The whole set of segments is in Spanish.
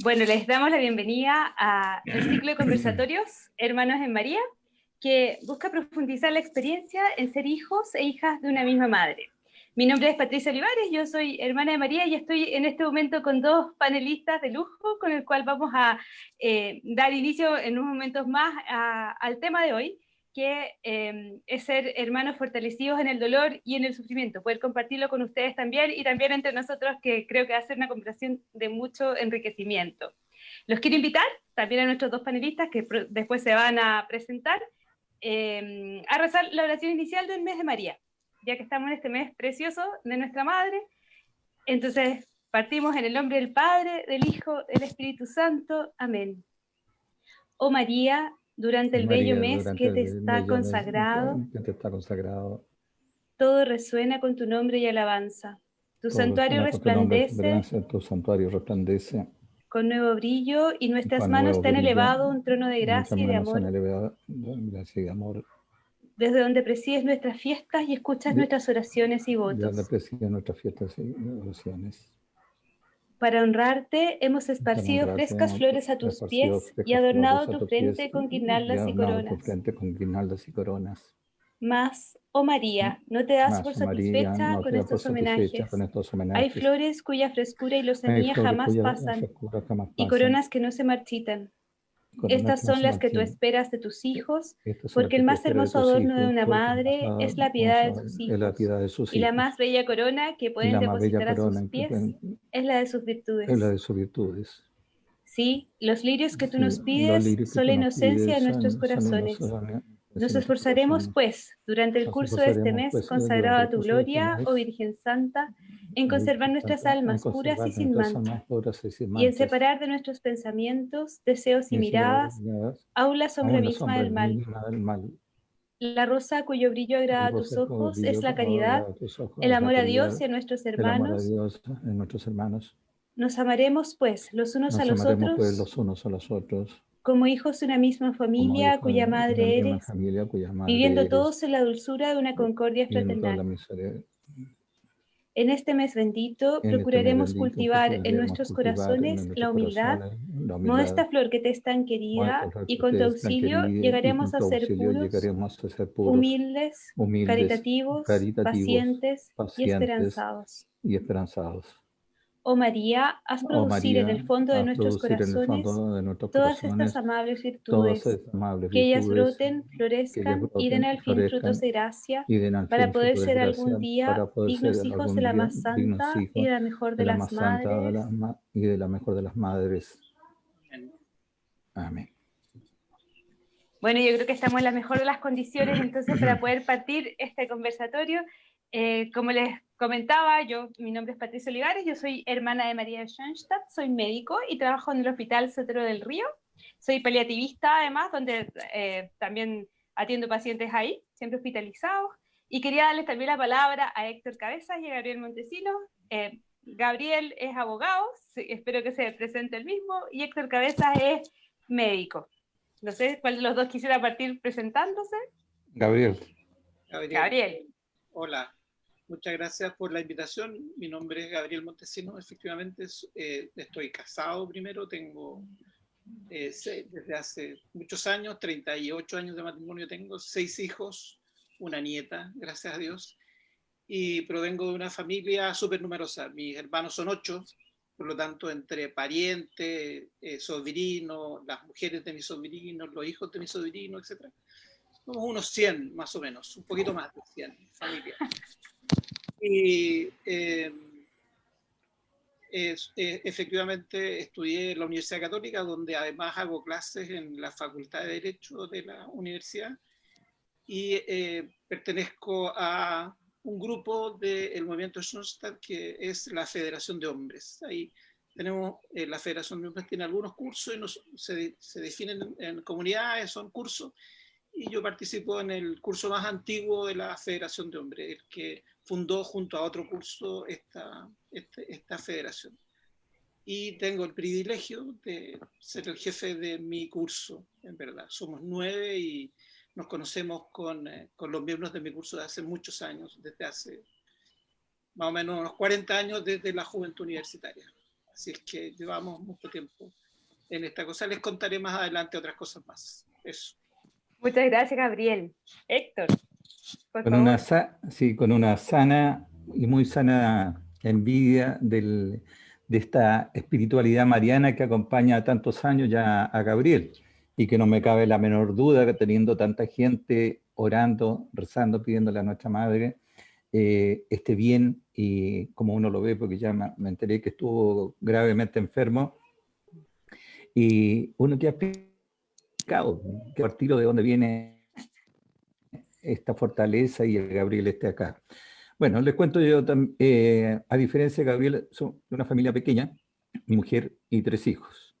Bueno, les damos la bienvenida al ciclo de conversatorios Hermanos en María, que busca profundizar la experiencia en ser hijos e hijas de una misma madre. Mi nombre es Patricia Olivares, yo soy hermana de María y estoy en este momento con dos panelistas de lujo con el cual vamos a dar inicio en unos momentos más al tema de hoy, que es ser hermanos fortalecidos en el dolor y en el sufrimiento, poder compartirlo con ustedes también y también entre nosotros, que creo que va a ser una conversación de mucho enriquecimiento. Los quiero invitar también a nuestros dos panelistas que después se van a presentar a rezar la oración inicial del mes de María, ya que estamos en este mes precioso de nuestra Madre. Entonces partimos en el nombre del Padre, del Hijo, del Espíritu Santo. Amén. Oh María, durante el bello mes que te está consagrado, todo resuena con tu nombre y alabanza. Tu santuario resplandece con nuevo brillo y nuestras manos te han elevado un trono de gracia y de amor, desde donde presides nuestras fiestas y escuchas nuestras oraciones y votos. Para honrarte hemos esparcido frescas flores a tus pies y adornado tu frente con guirnaldas y coronas. Mas, oh María, no te das por satisfecha con estos homenajes. Hay flores cuya frescura y lozanía jamás pasan, y coronas que no se marchitan. Estas son las que tú esperas de tus hijos, porque el más hermoso adorno de una madre es la piedad de sus hijos, y la más bella corona que pueden depositar a sus pies es la de sus virtudes. Sí, los lirios que tú nos pides son la inocencia de nuestros corazones. Nos esforzaremos, pues, durante el curso de este mes consagrado a tu gloria, oh Virgen Santa, en conservar nuestras almas puras y sin mancha, y en separar de nuestros pensamientos, deseos y miradas, aún la sombra misma del mal. La rosa cuyo brillo agrada a tus ojos es la caridad, el amor a Dios y a nuestros hermanos. Nos amaremos, pues, los unos a los otros, como hijos de una misma familia cuya madre eres, viviendo todos en la dulzura de una concordia fraternal. En este mes bendito procuraremos cultivar en nuestros corazones la humildad, modesta flor que te es tan querida, y con tu auxilio llegaremos a ser puros, humildes, caritativos, pacientes y esperanzados. Oh María, haz producir en el fondo de nuestros corazones todas estas amables virtudes, que ellas broten, florezcan y den al fin frutos de gracia, para poder ser algún día dignos hijos de la más santa y de la mejor de las madres. Amén. Bueno, yo creo que estamos en la mejor de las condiciones entonces para poder partir este conversatorio. Como les comentaba, mi nombre es Patricia Olivares, yo soy hermana de María de Schoenstatt, soy médico y trabajo en el Hospital Sotero del Río. Soy paliativista además, donde también atiendo pacientes ahí, siempre hospitalizados. Y quería darles también la palabra a Héctor Cabezas y a Gabriel Montesino. Gabriel es abogado, espero que se presente el mismo, y Héctor Cabezas es médico. No sé cuál de los dos quisiera partir presentándose. Gabriel. Hola, muchas gracias por la invitación. Mi nombre es Gabriel Montesino. Efectivamente, estoy casado primero, tengo desde hace muchos años, 38 años de matrimonio, tengo 6 hijos, una nieta, gracias a Dios, y provengo de una familia súper numerosa. Mis hermanos son 8, por lo tanto, entre parientes, sobrinos, las mujeres de mis sobrinos, los hijos de mis sobrinos, etc., somos unos 100 más o menos, un poquito más de 100 familias. Y efectivamente estudié en la Universidad Católica, donde además hago clases en la Facultad de Derecho de la universidad, y pertenezco a un grupo del movimiento Schoenstatt que es la Federación de Hombres. Ahí tenemos, la Federación de Hombres tiene algunos cursos y se definen en comunidades, son cursos, y yo participo en el curso más antiguo de la Federación de Hombres, el que fundó junto a otro curso esta federación. Y tengo el privilegio de ser el jefe de mi curso, en verdad. Somos 9 y nos conocemos con los miembros de mi curso de hace muchos años, desde hace más o menos unos 40 años, desde la juventud universitaria. Así es que llevamos mucho tiempo en esta cosa. Les contaré más adelante otras cosas más. Eso. Muchas gracias, Gabriel. Héctor, por Con favor. con una sana y muy sana envidia de esta espiritualidad mariana que acompaña tantos años ya a Gabriel, y que no me cabe la menor duda que teniendo tanta gente orando, rezando, pidiéndole a nuestra Madre, esté bien, y como uno lo ve, porque ya me enteré que estuvo gravemente enfermo, y uno que ha explicado que a partir de dónde viene esta fortaleza y el Gabriel esté acá. Bueno, les cuento yo, a diferencia de Gabriel, son de una familia pequeña, mi mujer y 3 hijos.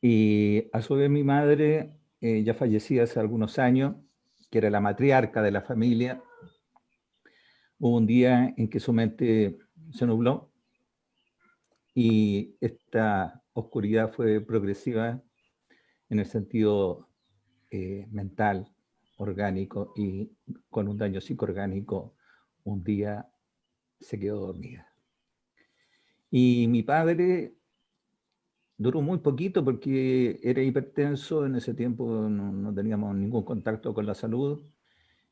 Y a su vez mi madre, ya fallecida hace algunos años, que era la matriarca de la familia, hubo un día en que su mente se nubló y esta oscuridad fue progresiva en el sentido mental, orgánico, y con un daño psicoorgánico, un día se quedó dormida. Y mi padre duró muy poquito porque era hipertenso, en ese tiempo no teníamos ningún contacto con la salud,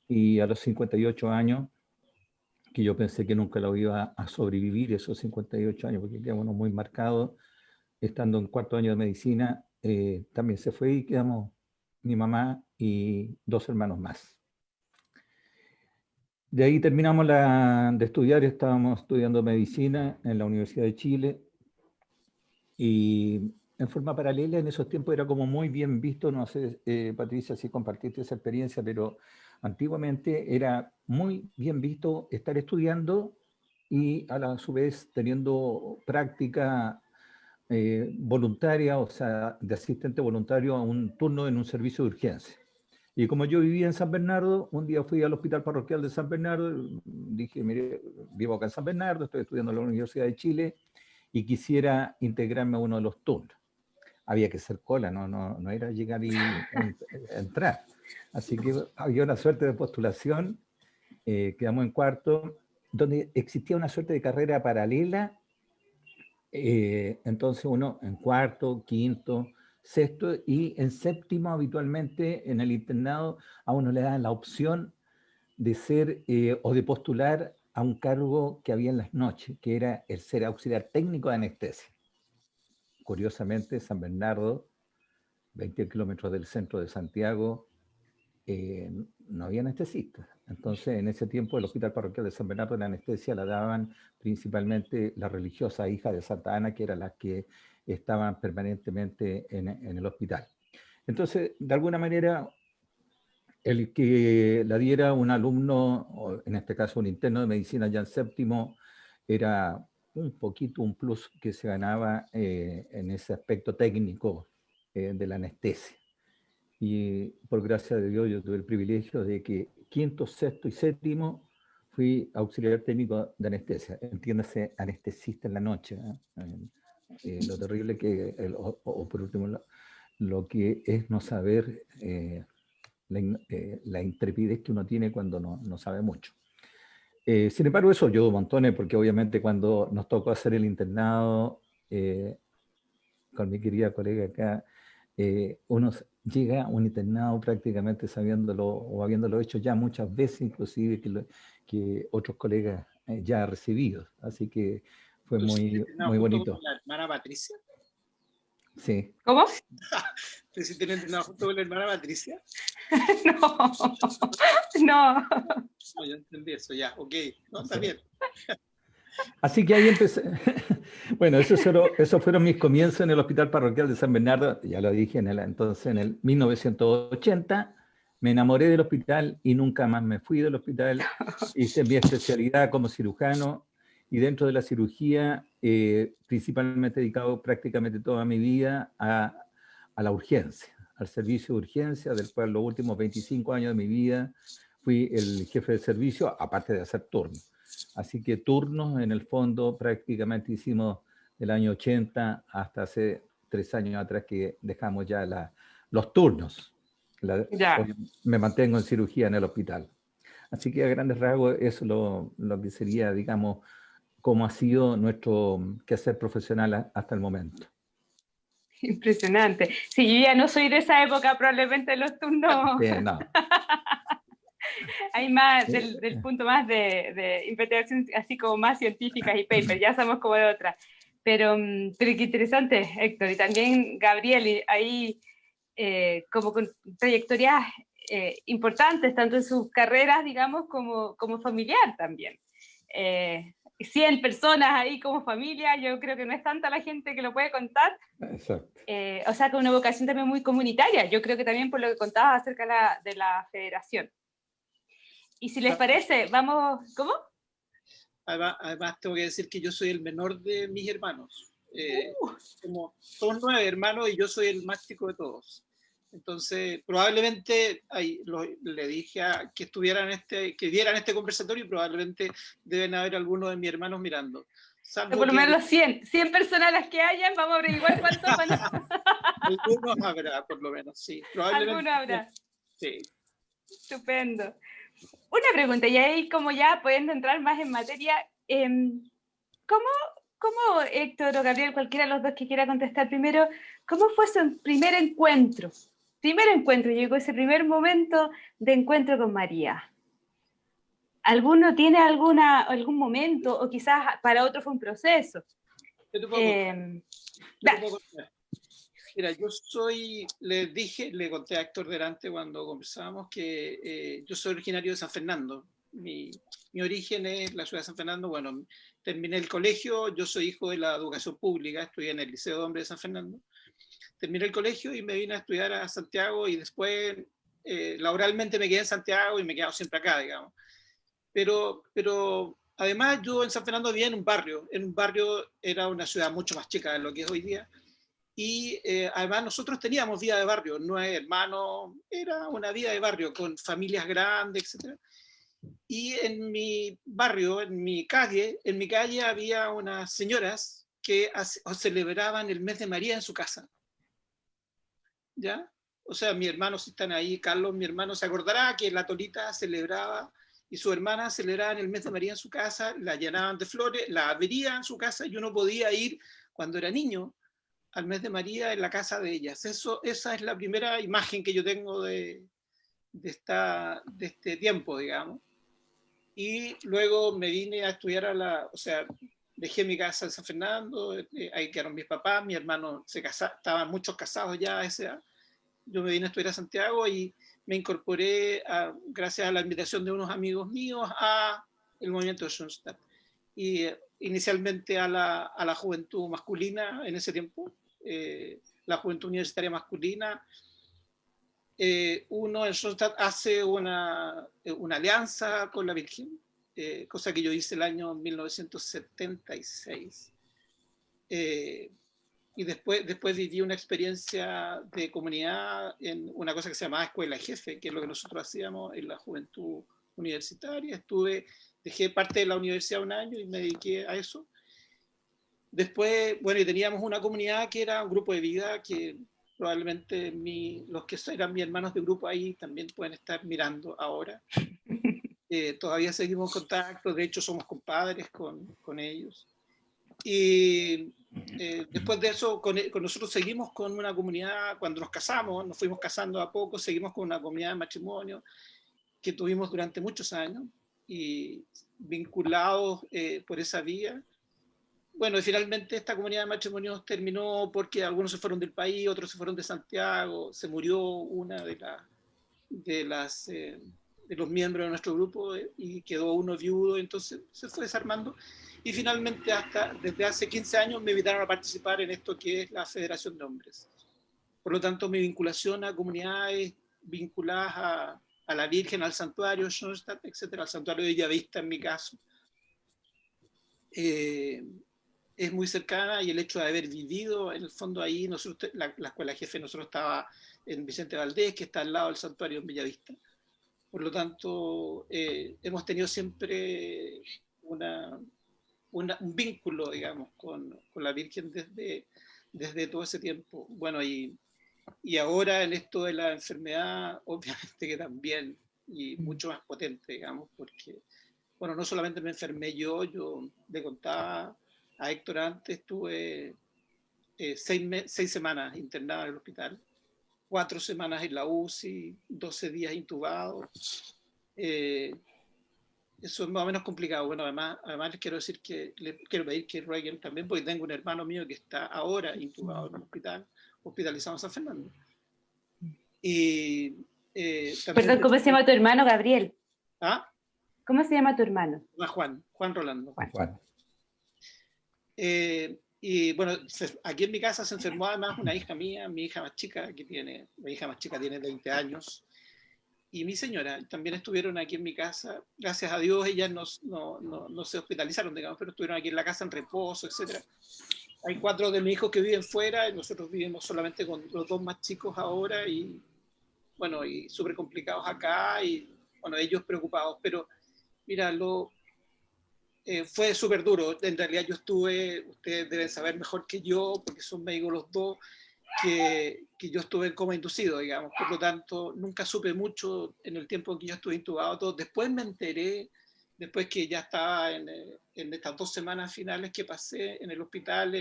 y a los 58 años, que yo pensé que nunca lo iba a sobrevivir esos 58 años, porque quedamos muy marcados, estando en 4º año de medicina, también se fue y quedamos mi mamá y 2 hermanos más. De ahí terminamos de estudiar, estábamos estudiando medicina en la Universidad de Chile, y en forma paralela en esos tiempos era como muy bien visto, no sé, Patricia, si compartiste esa experiencia, pero antiguamente era muy bien visto estar estudiando y a su vez teniendo práctica voluntaria, o sea, de asistente voluntario a un turno en un servicio de urgencia. Y como yo vivía en San Bernardo, un día fui al Hospital Parroquial de San Bernardo, dije, mire, vivo acá en San Bernardo, estoy estudiando en la Universidad de Chile y quisiera integrarme a uno de los turnos. Había que hacer cola, no era llegar y entrar. Así que había una suerte de postulación, quedamos en 4º, donde existía una suerte de carrera paralela. Entonces uno en 4º, 5º, 6º y en 7º habitualmente en el internado a uno le dan la opción de ser o de postular a un cargo que había en las noches, que era el ser auxiliar técnico de anestesia. Curiosamente, San Bernardo, 20 kilómetros del centro de Santiago, no había anestesistas. Entonces, en ese tiempo, el Hospital Parroquial de San Bernardo, la anestesia la daban principalmente las religiosas hijas de Santa Ana, que eran las que estaban permanentemente en el hospital. Entonces, de alguna manera, el que la diera un alumno, o en este caso un interno de medicina ya en 7º, era un poquito un plus que se ganaba en ese aspecto técnico de la anestesia. Y por gracia de Dios yo tuve el privilegio de que 5º, 6º y 7º fui auxiliar técnico de anestesia, entiéndase anestesista en la noche. Lo terrible que, o por último, lo que es no saber la intrepidez que uno tiene cuando no sabe mucho. Sin embargo, eso ayudó montones, porque obviamente cuando nos tocó hacer el internado con mi querida colega acá, uno llega a un internado prácticamente sabiéndolo o habiéndolo hecho ya muchas veces, inclusive que otros colegas ya recibidos. Así que fue muy bonito. ¿Con la hermana Patricia? Sí. ¿Cómo? ¿Te hiciste entrenado junto con la hermana Patricia? No. No, yo entendí eso, ya, ok. No, está bien. Así que ahí empecé. Bueno, esos fueron mis comienzos en el Hospital Parroquial de San Bernardo. Ya lo dije entonces, en el 1980. Me enamoré del hospital y nunca más me fui del hospital. Hice mi especialidad como cirujano y dentro de la cirugía, principalmente dedicado prácticamente toda mi vida a la urgencia, al servicio de urgencia, del cual los últimos 25 años de mi vida fui el jefe de servicio, aparte de hacer turnos. Así que turnos, en el fondo, prácticamente hicimos del año 80 hasta hace 3 años atrás que dejamos ya los turnos. Hoy me mantengo en cirugía en el hospital. Así que a grandes rasgos eso es lo que sería, digamos, como ha sido nuestro quehacer profesional hasta el momento. Impresionante. Sí, yo ya no soy de esa época, probablemente los turnos. Sí, no. Hay más del punto más de investigación, así como más científicas y papers, ya somos como de otra. Pero qué interesante, Héctor. Y también Gabriel, y ahí como con trayectorias importantes, tanto en sus carreras, digamos, como familiar también. 100 personas ahí como familia, yo creo que no es tanta la gente que lo puede contar. Exacto. O sea, con una vocación también muy comunitaria, yo creo que también por lo que contabas acerca de la federación. Y si les parece, vamos, ¿cómo? Además tengo que decir que yo soy el menor de mis hermanos. Como somos 9 hermanos y yo soy el más chico de todos. Entonces, probablemente le dije que vieran este conversatorio y probablemente deben haber algunos de mis hermanos mirando. Por lo menos 100 personas las que hayan, vamos a averiguar cuántos van a... Algunos habrá, por lo menos, sí. Probablemente. Algunos habrá. Sí. Estupendo. Una pregunta, y ahí como ya pudiendo entrar más en materia, ¿cómo Héctor o Gabriel, cualquiera de los dos que quiera contestar primero, cómo fue su primer encuentro? Llegó ese primer momento de encuentro con María. ¿Alguno tiene algún momento, o quizás para otro fue un proceso? Yo te puedo contar. Mira, le conté a Héctor delante cuando conversábamos que yo soy originario de San Fernando. Mi origen es la ciudad de San Fernando. Bueno, terminé el colegio, yo soy hijo de la educación pública, estudié en el Liceo de Hombres de San Fernando. Terminé el colegio y me vine a estudiar a Santiago y después laboralmente me quedé en Santiago y me he quedado siempre acá, digamos. Pero además yo en San Fernando vivía en un barrio, era una ciudad mucho más chica de lo que es hoy día. Y además nosotros teníamos vida de barrio, 9 hermanos, era una vida de barrio con familias grandes, etc. Y en mi barrio, en mi calle había unas señoras que celebraban el mes de María en su casa. ¿Ya? O sea, mis hermanos están ahí, Carlos, mi hermano, se acordará que la Tolita celebraba y su hermana celebraban el mes de María en su casa, la llenaban de flores, la abrían en su casa y uno podía ir cuando era niño al mes de María en la casa de ellas. Esa es la primera imagen que yo tengo de este tiempo, digamos. Y luego me vine a estudiar o sea, dejé mi casa en San Fernando, ahí quedaron mis papás, mi hermano estaban muchos casados ya a esa edad. Yo me vine a estudiar a Santiago y me incorporé, gracias a la invitación de unos amigos míos, a el movimiento de Schoenstatt. Y inicialmente a la juventud masculina en ese tiempo, la juventud universitaria masculina. Uno en Schoenstatt hace una alianza con la Virgen, cosa que yo hice el año 1976. Y después viví una experiencia de comunidad en una cosa que se llamaba Escuela Jefe, que es lo que nosotros hacíamos en la juventud universitaria. Dejé parte de la universidad un año y me dediqué a eso. Después, bueno, y teníamos una comunidad que era un grupo de vida que probablemente los que eran mis hermanos de grupo ahí también pueden estar mirando ahora. Todavía seguimos en contacto, de hecho somos compadres con ellos. Y después de eso, con nosotros seguimos con una comunidad, cuando nos casamos, nos fuimos casando a poco, seguimos con una comunidad de matrimonio que tuvimos durante muchos años y vinculados por esa vía. Bueno, y finalmente esta comunidad de matrimonios terminó porque algunos se fueron del país, otros se fueron de Santiago, se murió una de los miembros de nuestro grupo y quedó uno viudo, entonces se fue desarmando. Y finalmente, desde hace 15 años, me invitaron a participar en esto que es la Federación de Hombres. Por lo tanto, mi vinculación a comunidades vinculadas a la Virgen, al santuario Schoenstatt, etcétera, al santuario de Bellavista en mi caso, es muy cercana, y el hecho de haber vivido en el fondo ahí, nosotros, la escuela jefe, nosotros estaba en Vicente Valdés, que está al lado del santuario en Bellavista. Por lo tanto, hemos tenido siempre un vínculo, digamos, con la Virgen desde todo ese tiempo. Bueno, y ahora en esto de la enfermedad, obviamente que también, y mucho más potente, digamos, porque bueno, no solamente me enfermé yo le contaba a Héctor antes, estuve 6 semanas internado en el hospital, 4 semanas en la UCI, 12 días intubado. Eso es más o menos complicado. Bueno, además les quiero decir que les quiero pedir que rueguen también, porque tengo un hermano mío que está ahora intubado en un hospital, hospitalizado en San Fernando. Y perdón, ¿cómo se llama tu hermano, Gabriel? ¿Ah? ¿Cómo se llama tu hermano? Juan Rolando. Juan. Y bueno, aquí en mi casa se enfermó además una hija mía, mi hija más chica, la hija más chica tiene 20 años, y mi señora también estuvieron aquí en mi casa. Gracias a Dios ellas no se hospitalizaron, digamos, pero estuvieron aquí en la casa en reposo, etc. Hay 4 de mis hijos que viven fuera y nosotros vivimos solamente con los 2 más chicos ahora, y bueno, y súper complicados acá, y bueno, ellos preocupados, pero mira, fue súper duro. En realidad yo ustedes deben saber mejor que yo, porque son médicos los dos, que yo estuve en coma inducido, digamos. Por lo tanto, nunca supe mucho en el tiempo en que yo estuve intubado. Todo. Después me enteré, después que ya estaba en estas 2 semanas finales que pasé en el hospital,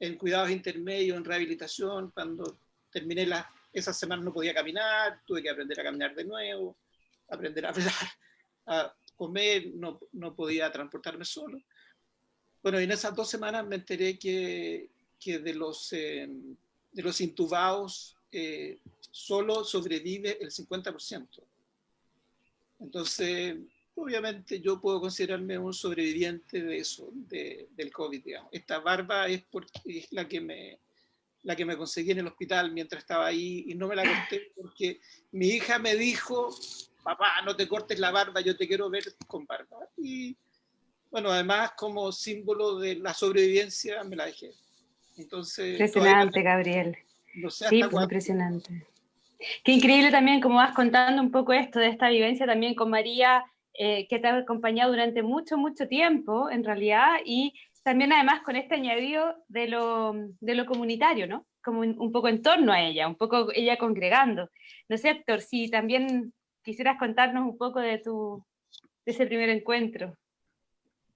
en cuidados intermedios, en rehabilitación. Cuando terminé esas semanas no podía caminar, tuve que aprender a caminar de nuevo, aprender a hablar, a comer, no podía transportarme solo. Bueno, y en esas 2 semanas me enteré que de los intubados solo sobrevive el 50%. Entonces, obviamente yo puedo considerarme un sobreviviente de eso, del COVID, digamos. Esta barba es la que me conseguí en el hospital mientras estaba ahí, y no me la corté porque mi hija me dijo: papá, no te cortes la barba, yo te quiero ver con barba. Y bueno, además como símbolo de la sobrevivencia me la dejé. Entonces, impresionante, Gabriel. No sé sí, pues impresionante. Qué increíble también como vas contando un poco esto de esta vivencia también con María, que te ha acompañado durante mucho, mucho tiempo, en realidad, y también además con este añadido de lo comunitario, ¿no? Como un poco en torno a ella, un poco ella congregando. No sé, Héctor, si también quisieras contarnos un poco de ese primer encuentro.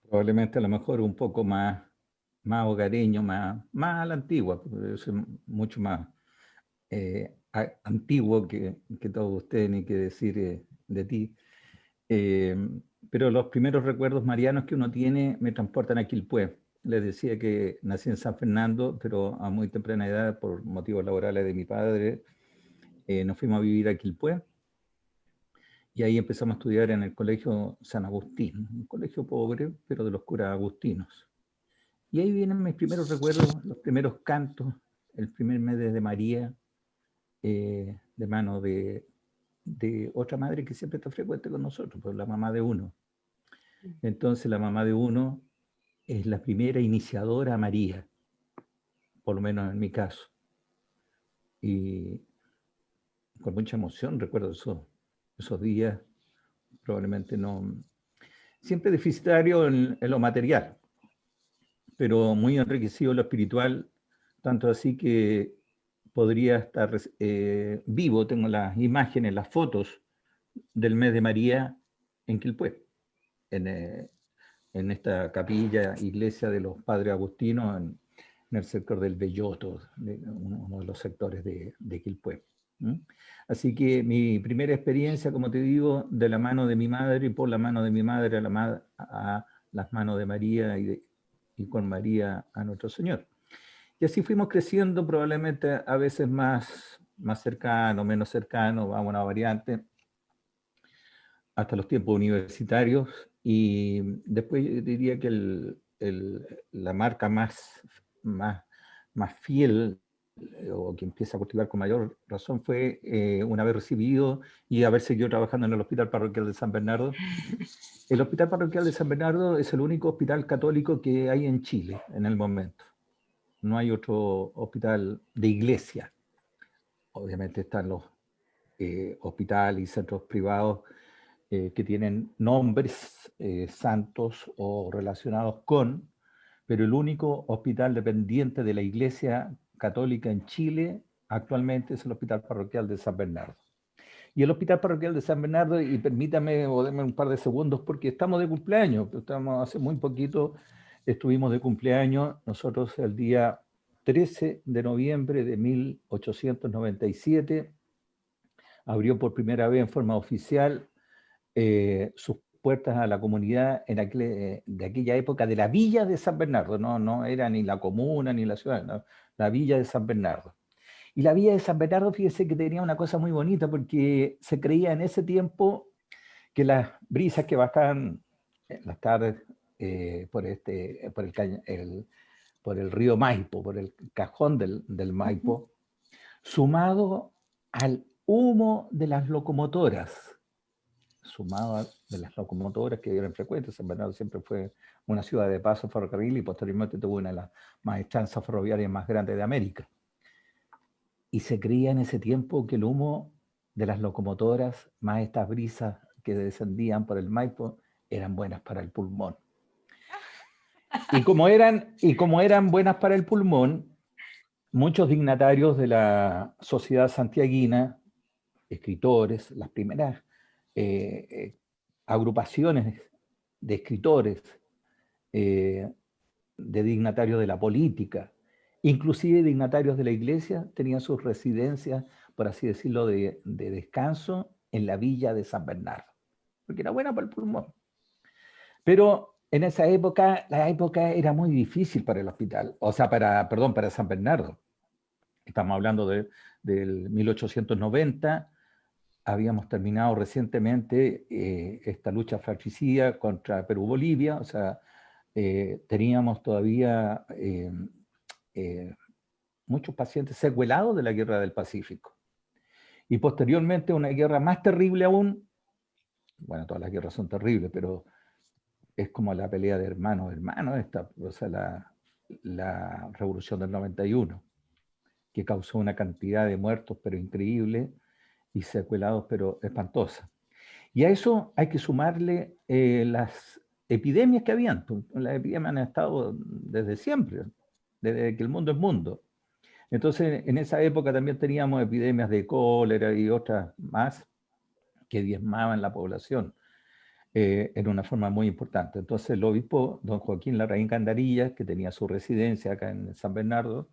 Probablemente a lo mejor un poco más hogareño, más a la antigua, es mucho más antiguo que todos ustedes, ni que decir de ti. Pero los primeros recuerdos marianos que uno tiene me transportan a Quilpué. Les decía que nací en San Fernando, pero a muy temprana edad, por motivos laborales de mi padre, nos fuimos a vivir a Quilpué. Y ahí empezamos a estudiar en el colegio San Agustín, un colegio pobre, pero de los curas agustinos. Y ahí vienen mis primeros recuerdos, los primeros cantos, el primer mes de María, de mano de otra madre que siempre está frecuente con nosotros, pues la mamá de uno. Entonces la mamá de uno es la primera iniciadora a María, por lo menos en mi caso. Y con mucha emoción recuerdo esos días, probablemente no... Siempre deficitario en lo material, pero muy enriquecido en lo espiritual, tanto así que podría estar vivo, tengo las imágenes, las fotos del mes de María en Quilpué, en esta capilla, iglesia de los padres agustinos, en el sector del Belloto, uno de los sectores de Quilpué. Así que mi primera experiencia, como te digo, de la mano de mi madre y por la mano de mi madre a las manos de María y con María a nuestro Señor. Y así fuimos creciendo, probablemente a veces más cercano, menos cercano, vamos a una variante, hasta los tiempos universitarios. Y después yo diría que la marca más fiel, o que empieza a cultivar con mayor razón, fue una vez recibido y haber seguido trabajando en el Hospital Parroquial de San Bernardo. El Hospital Parroquial de San Bernardo es el único hospital católico que hay en Chile en el momento. No hay otro hospital de iglesia. Obviamente están los hospitales y centros privados que tienen nombres santos o relacionados con, pero el único hospital dependiente de la Iglesia Católica en Chile actualmente es el Hospital Parroquial de San Bernardo. Y el Hospital Parroquial de San Bernardo, y permítame o denme un par de segundos porque estamos de cumpleaños, hace muy poquito estuvimos de cumpleaños, nosotros el día 13 de noviembre de 1897 abrió por primera vez en forma oficial sus puertas a la comunidad de aquella época de la villa de San Bernardo, no era ni la comuna ni la ciudad, no, la villa de San Bernardo. Y la villa de San Bernardo, fíjese que tenía una cosa muy bonita, porque se creía en ese tiempo que las brisas que bajaban en las tardes por el río Maipo, por el cajón del Maipo, sumado al humo de las locomotoras, que eran frecuentes. San Bernardo siempre fue una ciudad de paso ferrocarril y posteriormente tuvo una de las maestranzas ferroviarias más grandes de América. Y se creía en ese tiempo que el humo de las locomotoras, más estas brisas que descendían por el Maipo, eran buenas para el pulmón. Y como eran buenas para el pulmón, muchos dignatarios de la sociedad santiaguina, escritores, las primeras agrupaciones de escritores, de dignatarios de la política, inclusive dignatarios de la iglesia, tenían sus residencias, por así decirlo, de descanso en la villa de San Bernardo, porque era buena para el pulmón. Pero en esa época, la época era muy difícil para el hospital, o sea, para San Bernardo. Estamos hablando del 1890, habíamos terminado recientemente esta lucha fratricida contra Perú-Bolivia, o sea, teníamos todavía muchos pacientes secuelados de la Guerra del Pacífico. Y posteriormente una guerra más terrible aún, bueno, todas las guerras son terribles, pero es como la pelea de hermanos, o sea, la Revolución del 91, que causó una cantidad de muertos, pero increíble, y secuelados, pero espantosa. Y a eso hay que sumarle las epidemias que habían. Las epidemias han estado desde siempre, desde que el mundo es mundo. Entonces, en esa época también teníamos epidemias de cólera y otras más que diezmaban la población en una forma muy importante. Entonces, el obispo, don Joaquín Larraín Gandarilla, que tenía su residencia acá en San Bernardo,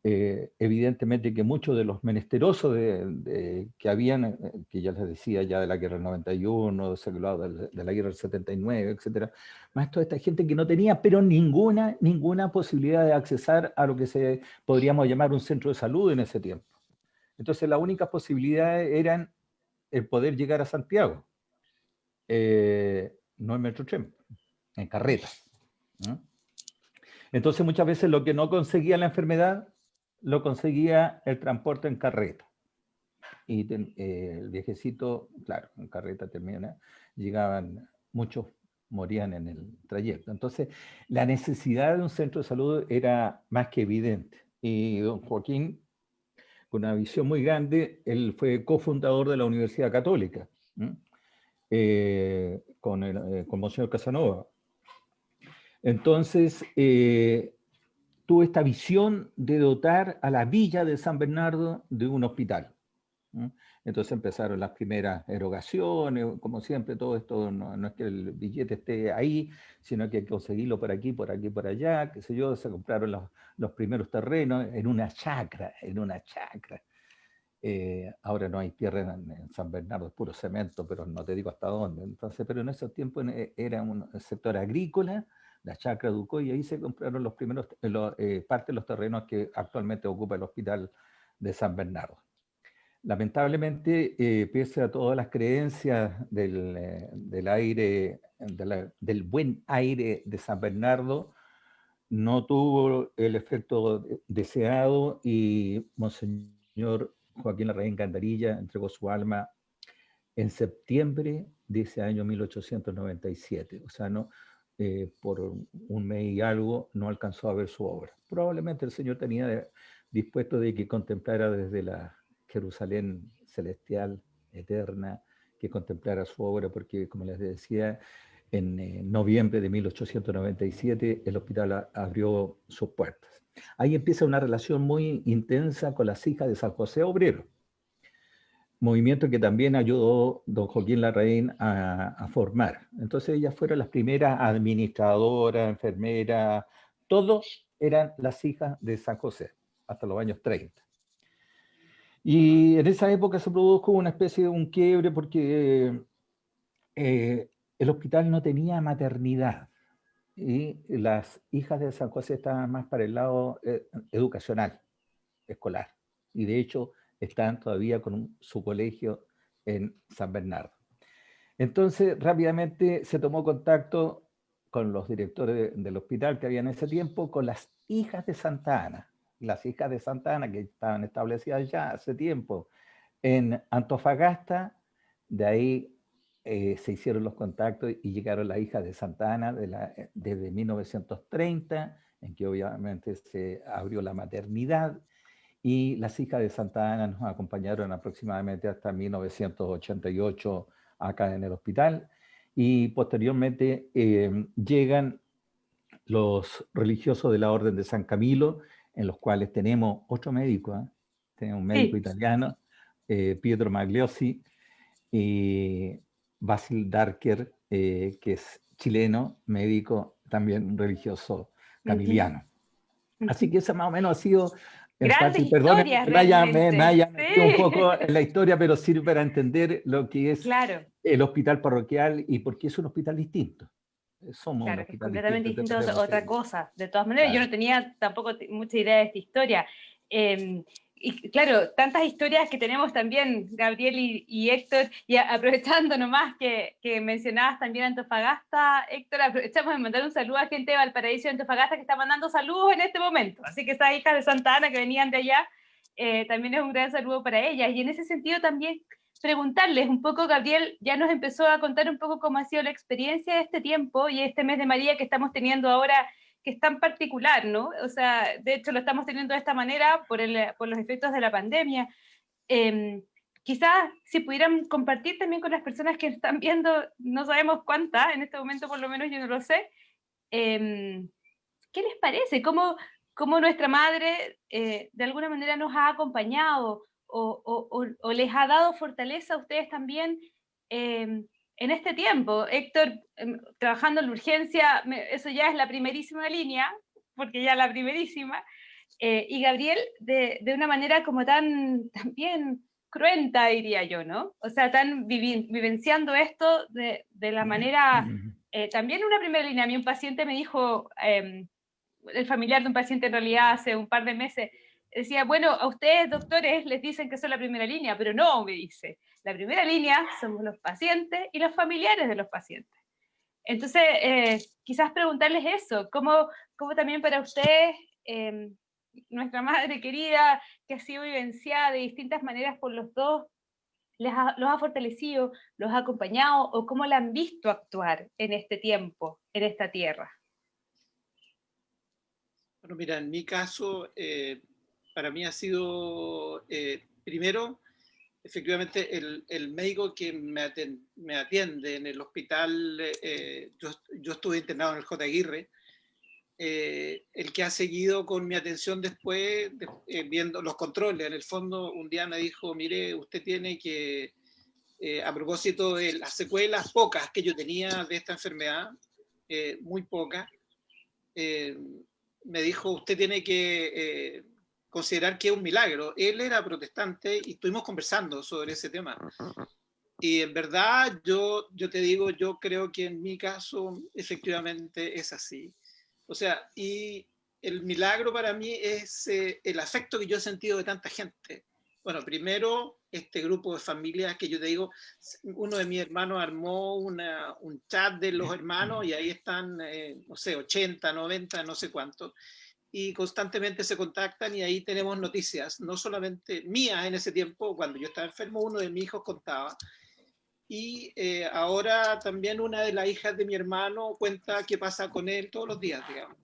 evidentemente que muchos de los menesterosos que habían, que ya les decía, ya de la guerra del 91, de la guerra del 79, etc., más toda esta gente que no tenía, pero ninguna posibilidad de accesar a lo que podríamos llamar un centro de salud en ese tiempo. Entonces, las únicas posibilidades eran el poder llegar a Santiago, no en Metrotren, en carreta, ¿no? Entonces, muchas veces lo que no conseguía la enfermedad lo conseguía el transporte en carreta. Y el viejecito, claro, en carreta llegaban, muchos morían en el trayecto. Entonces, la necesidad de un centro de salud era más que evidente. Y don Joaquín, con una visión muy grande, él fue cofundador de la Universidad Católica, con Monseñor Casanova. Entonces, tuvo esta visión de dotar a la villa de San Bernardo de un hospital. Entonces empezaron las primeras erogaciones, como siempre, todo esto no es que el billete esté ahí, sino que hay que conseguirlo por aquí, por allá, qué sé yo. Se compraron los primeros terrenos en una chacra. Ahora no hay tierra en San Bernardo, es puro cemento, pero no te digo hasta dónde. Entonces, pero en esos tiempos era un sector agrícola, la chacra Ducoy, y ahí se compraron los primeros, parte de los terrenos que actualmente ocupa el hospital de San Bernardo. Lamentablemente, pese a todas las creencias del aire, del buen aire de San Bernardo, no tuvo el efecto deseado, y Monseñor Joaquín Larraín Gandarilla entregó su alma en septiembre de ese año 1897. O sea, por un mes y algo no alcanzó a ver su obra. Probablemente el Señor tenía dispuesto de que contemplara desde la Jerusalén celestial, eterna, que contemplara su obra, porque, como les decía, en noviembre de 1897 el hospital abrió sus puertas. Ahí empieza una relación muy intensa con las hijas de San José Obrero. movimiento que también ayudó don Joaquín Larraín a formar. Entonces ellas fueron las primeras administradoras, enfermeras, todos eran las hijas de San José, hasta los años 30. Y en esa época se produjo una especie de un quiebre porque el hospital no tenía maternidad y las hijas de San José estaban más para el lado educacional, escolar. Y de hecho están todavía con su colegio en San Bernardo. Entonces rápidamente se tomó contacto con los directores del hospital que había en ese tiempo, con las hijas de Santa Ana. Las hijas de Santa Ana que estaban establecidas ya hace tiempo en Antofagasta, de ahí se hicieron los contactos y llegaron las hijas de Santa Ana desde 1930, en que obviamente se abrió la maternidad, y las hijas de Santa Ana nos acompañaron aproximadamente hasta 1988 acá en el hospital, y posteriormente llegan los religiosos de la Orden de San Camilo, en los cuales tenemos otro médico, tenemos un médico italiano, Pietro Magliosi, y Basil Darker, que es chileno, médico, también religioso camiliano. Así que esa más o menos ha sido, en grandes fácil, perdón, me haya metido un poco en la historia, pero sirve para entender lo que es el hospital parroquial y por qué es un hospital distinto. Somos claro, que es completamente distinto a otra cosa. De todas maneras, claro. Yo no tenía tampoco mucha idea de esta historia. Y claro, tantas historias que tenemos también, Gabriel y Héctor, y aprovechando nomás que mencionabas también Antofagasta, Héctor, aprovechamos de mandar un saludo a gente de Valparaíso y Antofagasta que está mandando saludos en este momento. Así que esas hijas de Santa Ana que venían de allá, también es un gran saludo para ellas. Y en ese sentido también preguntarles un poco, Gabriel ya nos empezó a contar un poco cómo ha sido la experiencia de este tiempo y este mes de María que estamos teniendo ahora, que es tan particular, ¿no? O sea, de hecho lo estamos teniendo de esta manera por los efectos de la pandemia. Quizás si pudieran compartir también con las personas que están viendo, no sabemos cuántas, en este momento por lo menos yo no lo sé, ¿qué les parece? ¿Cómo nuestra madre de alguna manera nos ha acompañado o les ha dado fortaleza a ustedes también en este tiempo? Héctor, trabajando en la urgencia, eso ya es la primerísima línea, porque ya la primerísima, y Gabriel de una manera como también cruenta, diría yo, ¿no? O sea, tan vivenciando esto de la manera, también una primera línea. A mí un paciente me dijo, el familiar de un paciente en realidad hace un par de meses, decía, bueno, a ustedes doctores les dicen que son la primera línea, pero no, me dice, la primera línea somos los pacientes y los familiares de los pacientes. Entonces, quizás preguntarles eso, ¿cómo también para ustedes, nuestra madre querida, que ha sido vivenciada de distintas maneras por los dos, los ha fortalecido, los ha acompañado, o cómo la han visto actuar en este tiempo, en esta tierra? Bueno, mira, en mi caso, para mí ha sido, primero, efectivamente, el médico que me atiende en el hospital, yo estuve internado en el J. Aguirre, el que ha seguido con mi atención después, viendo los controles. En el fondo, un día me dijo, mire, usted tiene que, a propósito de las secuelas pocas que yo tenía de esta enfermedad, muy pocas, me dijo, usted tiene que considerar que es un milagro. Él era protestante y estuvimos conversando sobre ese tema. Y en verdad, yo te digo, yo creo que en mi caso efectivamente es así. O sea, y el milagro para mí es el afecto que yo he sentido de tanta gente. Bueno, primero, este grupo de familias que yo te digo, uno de mis hermanos armó un chat de los hermanos y ahí están, no sé, 80, 90, no sé cuánto, y constantemente se contactan y ahí tenemos noticias, no solamente mías en ese tiempo, cuando yo estaba enfermo, uno de mis hijos contaba, y ahora también una de las hijas de mi hermano cuenta qué pasa con él todos los días, digamos,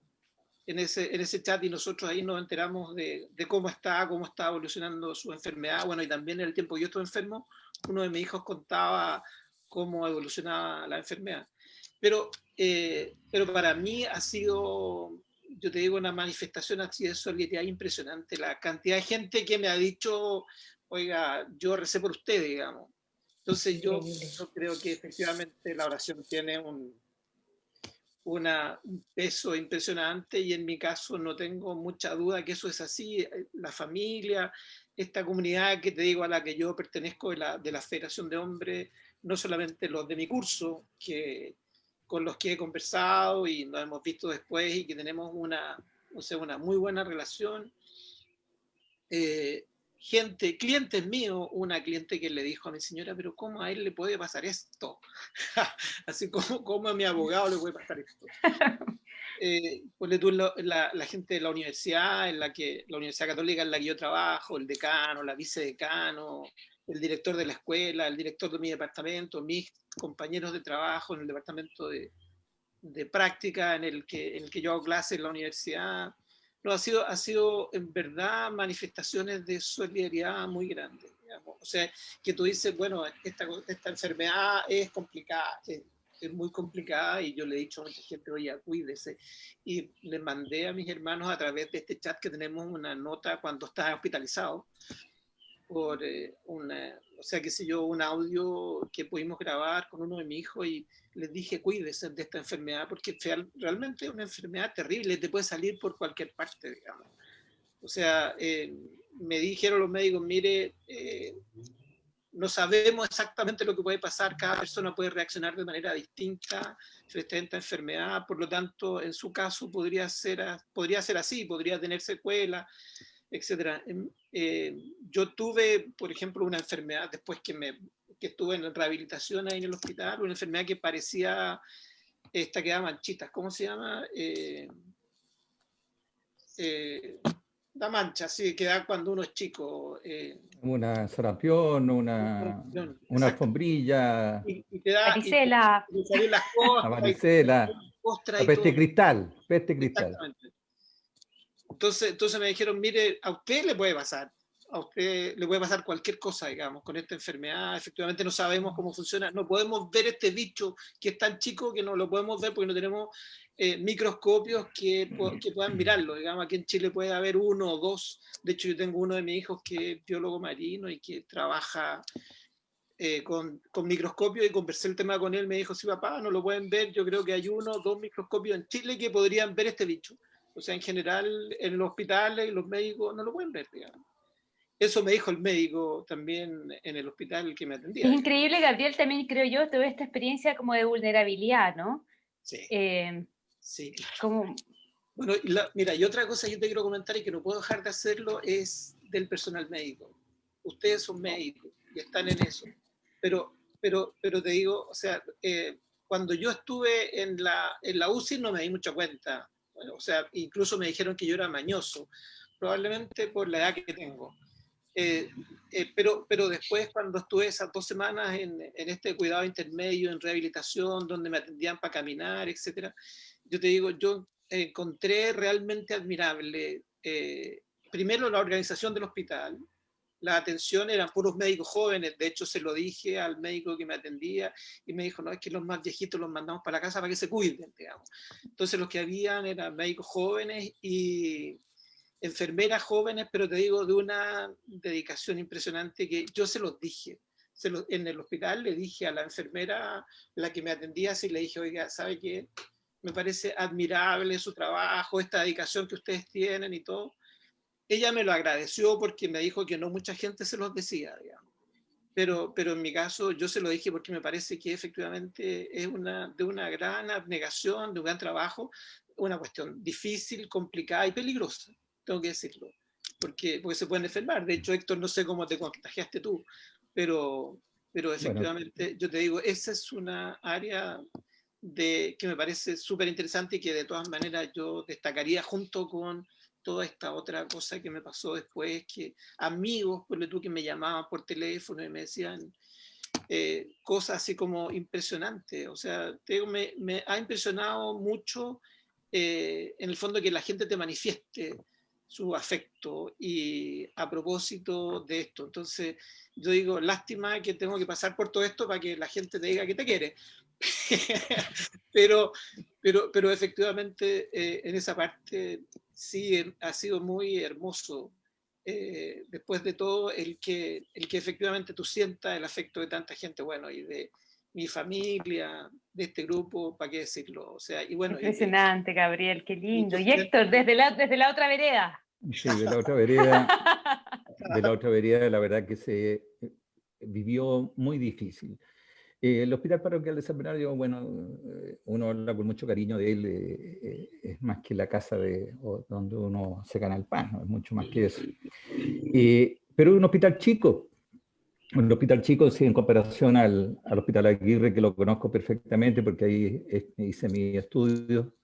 en ese chat, y nosotros ahí nos enteramos de cómo está evolucionando su enfermedad. Bueno, y también en el tiempo que yo estuve enfermo, uno de mis hijos contaba cómo evolucionaba la enfermedad. Pero para mí ha sido, yo te digo, una manifestación así de solidaridad impresionante. La cantidad de gente que me ha dicho, oiga, yo recé por usted, digamos. Entonces yo creo que efectivamente la oración tiene un peso impresionante, y en mi caso no tengo mucha duda que eso es así. La familia, esta comunidad que te digo a la que yo pertenezco de la Federación de Hombres, no solamente los de mi curso, con los que he conversado y nos hemos visto después y que tenemos una muy buena relación. Clientes míos, una cliente que le dijo a mi señora, pero ¿cómo a él le puede pasar esto? Así como a mi abogado le puede pasar esto. Pues tú, la gente de la universidad, la Universidad Católica en la que yo trabajo, el decano, la vicedecano, el director de la escuela, el director de mi departamento, mis compañeros de trabajo en el departamento de práctica en el que yo hago clases en la universidad. No, ha sido en verdad manifestaciones de solidaridad muy grandes, digamos. O sea, que tú dices, bueno, esta enfermedad es complicada, es muy complicada, y yo le he dicho a mucha gente, oye, cuídese. Y le mandé a mis hermanos a través de este chat que tenemos una nota cuando estás hospitalizado, por o sea, qué sé yo, un audio que pudimos grabar con uno de mis hijos, y les dije, cuídese de esta enfermedad, porque realmente es una enfermedad terrible, te puede salir por cualquier parte, digamos. O sea, me dijeron los médicos, mire, no sabemos exactamente lo que puede pasar, cada persona puede reaccionar de manera distinta frente a esta enfermedad, por lo tanto, en su caso podría ser así, podría tener secuelas, etcétera. Yo tuve, por ejemplo, una enfermedad después que estuve en rehabilitación ahí en el hospital, una enfermedad que parecía esta que da manchitas, ¿cómo se llama? Da mancha, sí, que da cuando uno es chico. Una sarampión, una alfombrilla, y te da varicela, y te salen las costras, la varicela, la peste cristal, Exactamente. Entonces me dijeron, mire, a usted le puede pasar, cualquier cosa, digamos, con esta enfermedad. Efectivamente no sabemos cómo funciona, no podemos ver este bicho que es tan chico que no lo podemos ver porque no tenemos microscopios que puedan mirarlo, digamos. Aquí en Chile puede haber uno o dos. De hecho, yo tengo uno de mis hijos que es biólogo marino y que trabaja con microscopio, y conversé el tema con él. Me dijo, sí, papá, no lo pueden ver, yo creo que hay 1 o 2 microscopios en Chile que podrían ver este bicho. O sea, en general, en los hospitales, los médicos no lo pueden ver, digamos. Eso me dijo el médico también en el hospital que me atendía. Es increíble, Gabriel, también creo yo, toda esta experiencia como de vulnerabilidad, ¿no? Sí. Sí. Como... Bueno, mira, y otra cosa que yo te quiero comentar y que no puedo dejar de hacerlo es del personal médico. Ustedes son médicos y están en eso. Pero te digo, o sea, cuando yo estuve en la UCI no me di mucha cuenta. Bueno, o sea, incluso me dijeron que yo era mañoso, probablemente por la edad que tengo. Pero después, cuando estuve esas 2 semanas en este cuidado intermedio, en rehabilitación, donde me atendían para caminar, etcétera, yo te digo, yo encontré realmente admirable, primero, la organización del hospital. La atención eran puros médicos jóvenes. De hecho, se lo dije al médico que me atendía y me dijo, no, es que los más viejitos los mandamos para la casa para que se cuiden, digamos. Entonces los que habían eran médicos jóvenes y enfermeras jóvenes, pero te digo, de una dedicación impresionante, que yo se los dije. En el hospital le dije a la enfermera, la que me atendía, así le dije, oiga, ¿sabe qué? Me parece admirable su trabajo, esta dedicación que ustedes tienen y todo. Ella me lo agradeció porque me dijo que no mucha gente se los decía, digamos. Pero en mi caso yo se lo dije porque me parece que efectivamente es de una gran abnegación, de un gran trabajo, una cuestión difícil, complicada y peligrosa, tengo que decirlo, porque se pueden enfermar. De hecho, Héctor, no sé cómo te contagiaste tú, pero efectivamente, bueno, yo te digo, esa es una área que me parece súper interesante y que de todas maneras yo destacaría, junto con toda esta otra cosa que me pasó después, que amigos, por tú, que me llamaban por teléfono y me decían cosas así como impresionantes. O sea, me ha impresionado mucho en el fondo que la gente te manifieste su afecto, y a propósito de esto. Entonces yo digo, lástima que tengo que pasar por todo esto para que la gente te diga que te quiere. pero efectivamente en esa parte sí ha sido muy hermoso después de todo, el que efectivamente tú sientas el afecto de tanta gente, bueno, y de mi familia, de este grupo, ¿para qué decirlo? O sea, y bueno. Impresionante, Gabriel, qué lindo. Y Héctor, desde la otra vereda. Sí, de la otra vereda, la verdad que se vivió muy difícil. El Hospital Parroquial de San Bernardo, bueno, uno habla con mucho cariño de él, es más que la casa donde uno se gana el pan, ¿no? Es mucho más que eso. Pero es un hospital chico, sí, en comparación al Hospital Aguirre, que lo conozco perfectamente porque ahí hice mi estudio.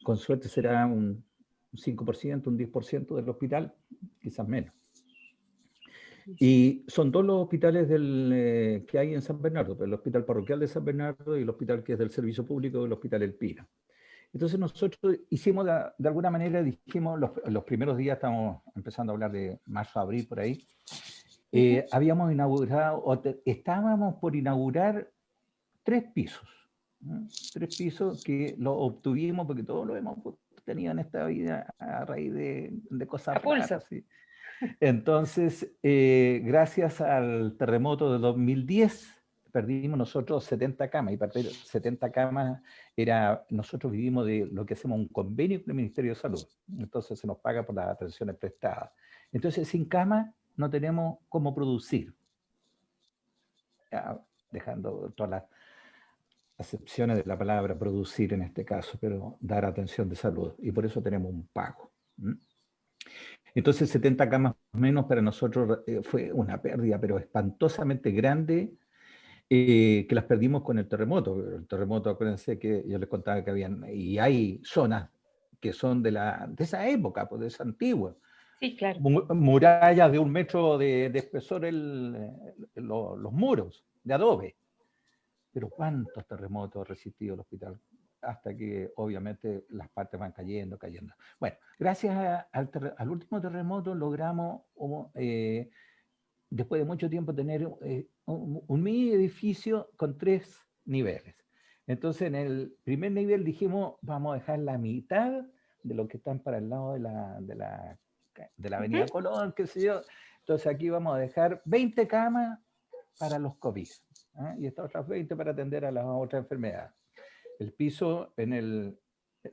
Con suerte será un 5%, un 10% del hospital, quizás menos. Y son dos los hospitales que hay en San Bernardo, el Hospital Parroquial de San Bernardo y el hospital que es del Servicio Público, el Hospital El Pino. Entonces nosotros hicimos, de alguna manera, dijimos, los primeros días, estamos empezando a hablar de marzo, abril, por ahí, habíamos inaugurado, estábamos por inaugurar 3 pisos. ¿no? 3 pisos que lo obtuvimos porque todos lo hemos tenido en esta vida a raíz de cosas raras. ¿sí? Entonces, gracias al terremoto de 2010, perdimos nosotros 70 camas, y perder 70 camas nosotros vivimos de lo que hacemos un convenio con el Ministerio de Salud, entonces se nos paga por las atenciones prestadas. Entonces, sin cama no tenemos cómo producir, ya, dejando todas las acepciones de la palabra producir en este caso, pero dar atención de salud, y por eso tenemos un pago. Entonces 70 camas menos para nosotros fue una pérdida, pero espantosamente grande, que las perdimos con el terremoto. El terremoto, acuérdense que yo les contaba que y hay zonas que son de esa época, pues de esa antigua. Sí, claro. Murallas de 1 metro de espesor, los muros de adobe. Pero ¿cuántos terremotos ha resistido el hospital? Hasta que obviamente las partes van cayendo. Bueno, gracias al último terremoto logramos, después de mucho tiempo, tener un mini edificio con 3 niveles. Entonces en el primer nivel dijimos, vamos a dejar la mitad de lo que están para el lado de la avenida Colón, qué sé yo. Entonces aquí vamos a dejar 20 camas para los COVID. y estas otras 20 para atender a las otras enfermedades. El piso, en el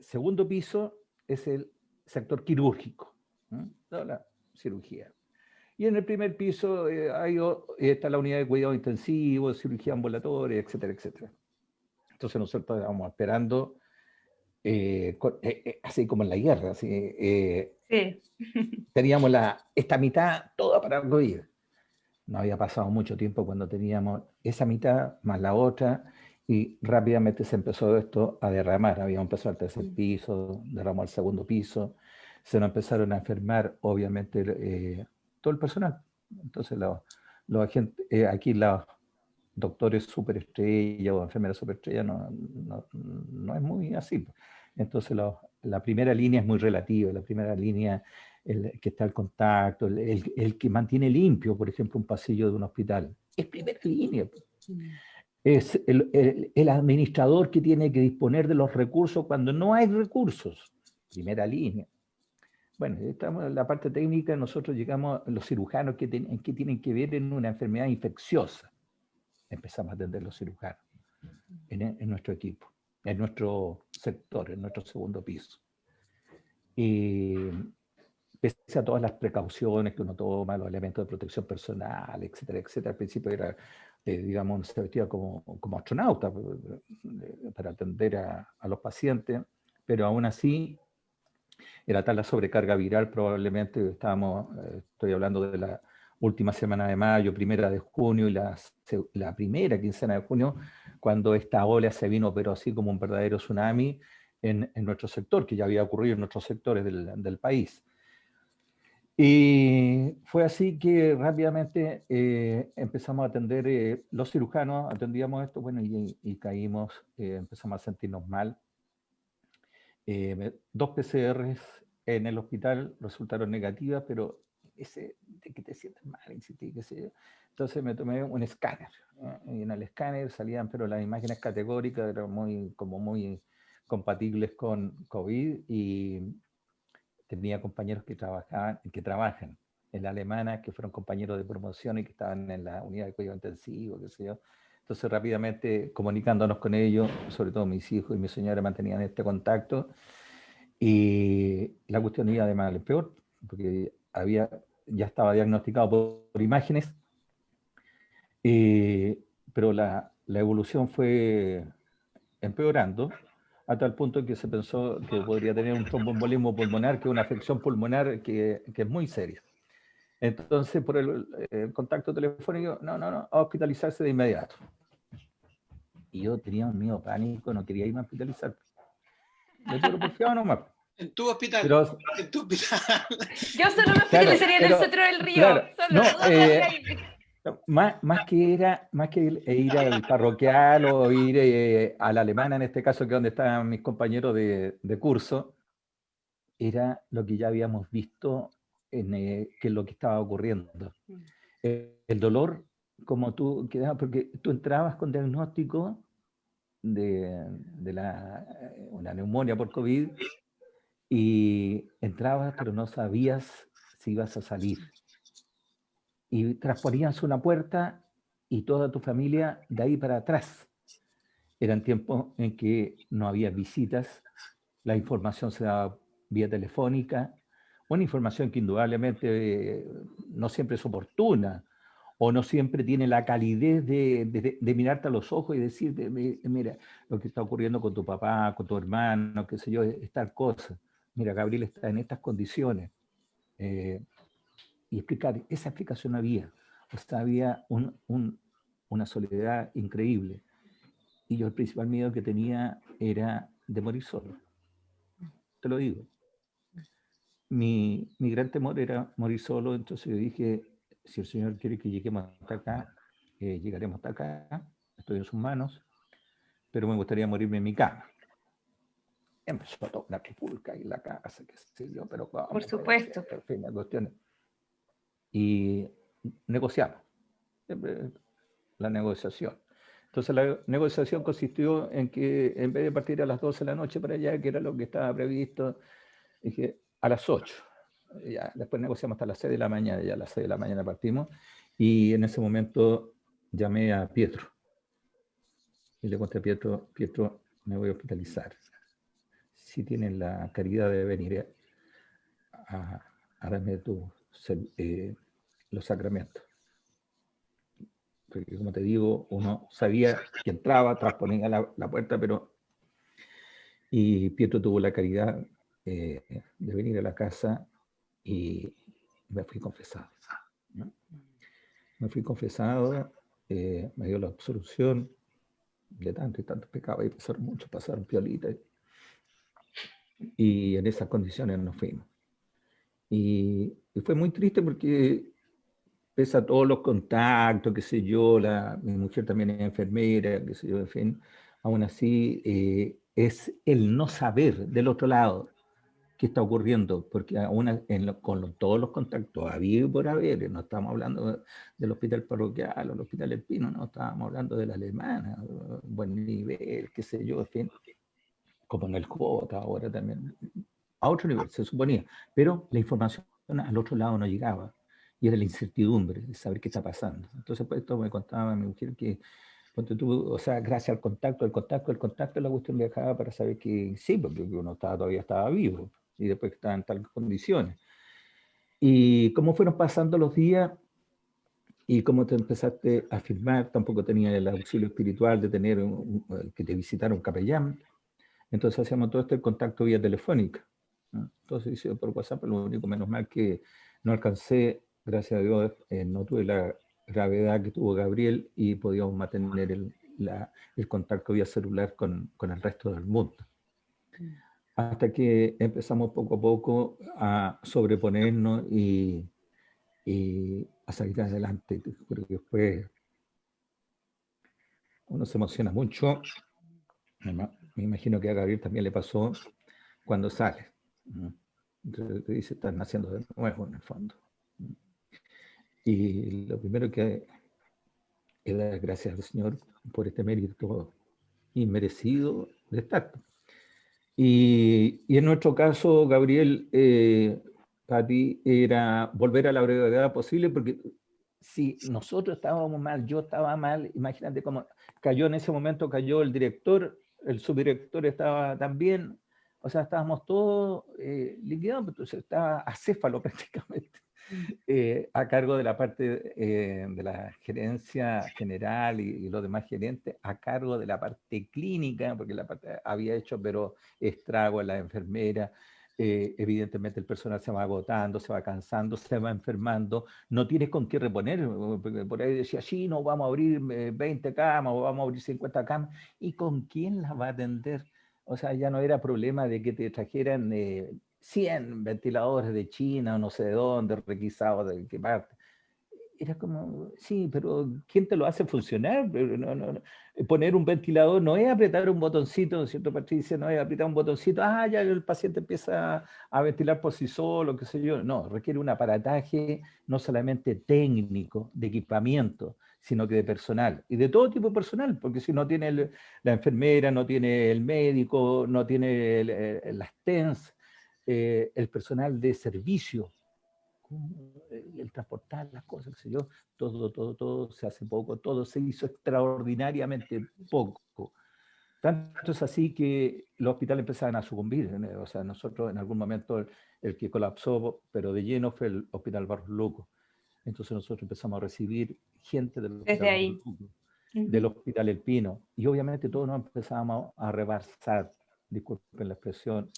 segundo piso, es el sector quirúrgico, toda la cirugía. Y en el primer piso está la unidad de cuidado intensivo, cirugía ambulatoria, etcétera, etcétera. Entonces nosotros estábamos esperando, así como en la guerra, así, sí. Teníamos esta mitad toda para COVID. No había pasado mucho tiempo cuando teníamos esa mitad más la otra, y rápidamente se empezó esto a derramar. Habíamos empezado el tercer piso, derramó el segundo piso, se nos empezaron a enfermar, obviamente, todo el personal. Entonces, los agentes, aquí los doctores superestrella o enfermeras superestrella no es muy así. Entonces, la primera línea es muy relativa, la primera línea, el que está al contacto, el que mantiene limpio, por ejemplo, un pasillo de un hospital, es primera línea. Es el administrador que tiene que disponer de los recursos cuando no hay recursos, primera línea. Bueno, estamos en la parte técnica, nosotros llegamos a los cirujanos que tienen que ver en una enfermedad infecciosa. Empezamos a atender los cirujanos en nuestro equipo, en nuestro sector, en nuestro segundo piso. Y pese a todas las precauciones que uno toma, los elementos de protección personal, etcétera, etcétera, al principio era, digamos, se vestía como astronauta para atender a los pacientes, pero aún así era tal la sobrecarga viral, probablemente estoy hablando de la última semana de mayo, primera de junio y la primera quincena de junio, cuando esta ola se vino, pero así como un verdadero tsunami en nuestro sector, que ya había ocurrido en otros sectores del país. Y fue así que rápidamente empezamos a atender, los cirujanos atendíamos esto, bueno, y caímos, empezamos a sentirnos mal. 2 PCRs en el hospital resultaron negativas, pero de que te sientes mal, insistí, qué sé yo. Entonces me tomé un escáner, y en el escáner salían, pero las imágenes categóricas eran muy compatibles con COVID, y tenía compañeros que trabajan en la alemana, que fueron compañeros de promoción y que estaban en la unidad de cuidado intensivo, qué sé yo. Entonces rápidamente comunicándonos con ellos, sobre todo mis hijos y mi señora mantenían este contacto, y la cuestión iba de mal en peor, porque ya estaba diagnosticado por imágenes, pero la evolución fue empeorando a tal punto que se pensó que podría tener un tromboembolismo pulmonar, que es una afección pulmonar que es muy seria. Entonces, por el contacto telefónico, no, a hospitalizarse de inmediato. Y yo tenía un miedo pánico, no quería irme a hospitalizar. Me tuve porfiado nomás. En tu hospital. Pero, en tu hospital. Yo solo me hospitalizaría en el centro del río. Claro, solo, más que ir al parroquial o ir a la alemana, en este caso, que es donde estaban mis compañeros de curso, era lo que ya habíamos visto que es lo que estaba ocurriendo. El dolor, como tú quedabas, porque tú entrabas con diagnóstico de una neumonía por COVID y entrabas, pero no sabías si ibas a salir. Y trasponías una puerta y toda tu familia de ahí para atrás. Eran tiempos en que no había visitas, la información se daba vía telefónica, una información que indudablemente no siempre es oportuna o no siempre tiene la calidez de mirarte a los ojos y decirte, mira, lo que está ocurriendo con tu papá, con tu hermano, qué sé yo, es tal cosa. Mira, Gabriel está en estas condiciones. Y explicar, esa explicación había. O sea, había una soledad increíble. Y yo el principal miedo que tenía era de morir solo. Te lo digo. Mi gran temor era morir solo, entonces yo dije, si el Señor quiere que lleguemos hasta acá, llegaremos hasta acá, estoy en sus manos, pero me gustaría morirme en mi cama. Empezó a tocar la tripulca y la casa, qué sé yo, pero ¿cómo? Por supuesto. En fin, la cuestión. Y negociamos. La negociación. Entonces la negociación consistió en que en vez de partir a las 12 de la noche para allá, que era lo que estaba previsto, dije a las 8. Ya, después negociamos hasta las 6 de la mañana, ya a las 6 de la mañana partimos, y en ese momento llamé a Pietro. Y le conté a Pietro, me voy a hospitalizar. Si tienes la caridad de venir a darme los sacramentos. Porque como te digo, uno sabía que entraba, trasponía la puerta, pero... Y Pietro tuvo la caridad de venir a la casa y me fui confesado, ¿no? Me fui confesado, me dio la absolución de tantos y tantos pecados, y pasaron piolitas, y en esas condiciones nos fuimos. Y fue muy triste porque pese a todos los contactos, qué sé yo, mi mujer también es enfermera, qué sé yo, en fin, aún así es el no saber del otro lado qué está ocurriendo, porque aún con todos los contactos había y por haber, no estamos hablando del hospital parroquial o el hospital El Pino, no, estábamos hablando de la alemana, buen nivel, qué sé yo, en fin, como en el Jota ahora también, a otro nivel se suponía, pero la información al otro lado no llegaba, y era la incertidumbre de saber qué está pasando. Entonces, pues esto me contaba mi mujer que, o sea, gracias al contacto, la cuestión viajaba para saber que sí, porque uno todavía estaba vivo, y después que estaba en tales condiciones. Y cómo fueron pasando los días, y cómo te empezaste a firmar, tampoco tenía el auxilio espiritual de tener que te visitara un capellán. Entonces hacíamos todo este contacto vía telefónica, ¿no? Entonces hice por WhatsApp, lo único, menos mal que no alcancé, gracias a Dios, no tuve la gravedad que tuvo Gabriel y podíamos mantener el contacto vía celular con el resto del mundo. Hasta que empezamos poco a poco a sobreponernos y a salir adelante, porque después uno se emociona mucho. Me imagino que a Gabriel también le pasó cuando sale. Entonces te dice, están naciendo de nuevo en el fondo. Y lo primero que es dar gracias al Señor por este mérito inmerecido de estar. Y en nuestro caso, Gabriel, Pati, era volver a la brevedad posible, porque si nosotros estábamos mal, yo estaba mal, imagínate cómo cayó en ese momento, cayó el director, el subdirector estaba también, o sea, estábamos todos liquidados, entonces estaba acéfalo prácticamente, a cargo de la parte de la gerencia general y los demás gerentes, a cargo de la parte clínica, porque la parte había hecho, pero estrago en la enfermera. Evidentemente el personal se va agotando, se va cansando, se va enfermando, no tienes con qué reponer, porque por ahí decía, sí, no, vamos a abrir 20 camas o vamos a abrir 50 camas, ¿y con quién las va a atender? O sea, ya no era problema de que te trajeran 100 ventiladores de China o no sé de dónde, requisados de qué parte. Era como, sí, pero ¿quién te lo hace funcionar? Poner un ventilador no es apretar un botoncito, ¿cierto, Patricia? No es apretar un botoncito, ya el paciente empieza a ventilar por sí solo, qué sé yo. No, requiere un aparataje no solamente técnico, de equipamiento, sino que de personal. Y de todo tipo de personal, porque si no tiene la enfermera, no tiene el médico, no tiene las TENS, el personal de servicio, el transportar las cosas, qué sé yo, todo se hace poco, todo se hizo extraordinariamente poco. Tanto es así que los hospitales empezaban a sucumbir. O sea, nosotros en algún momento el que colapsó, pero de lleno, fue el Hospital Barros Luco. Entonces nosotros empezamos a recibir gente del Hospital Barros Luco, del Hospital El Pino, y obviamente todos nos empezábamos a rebalsar, disculpen la expresión,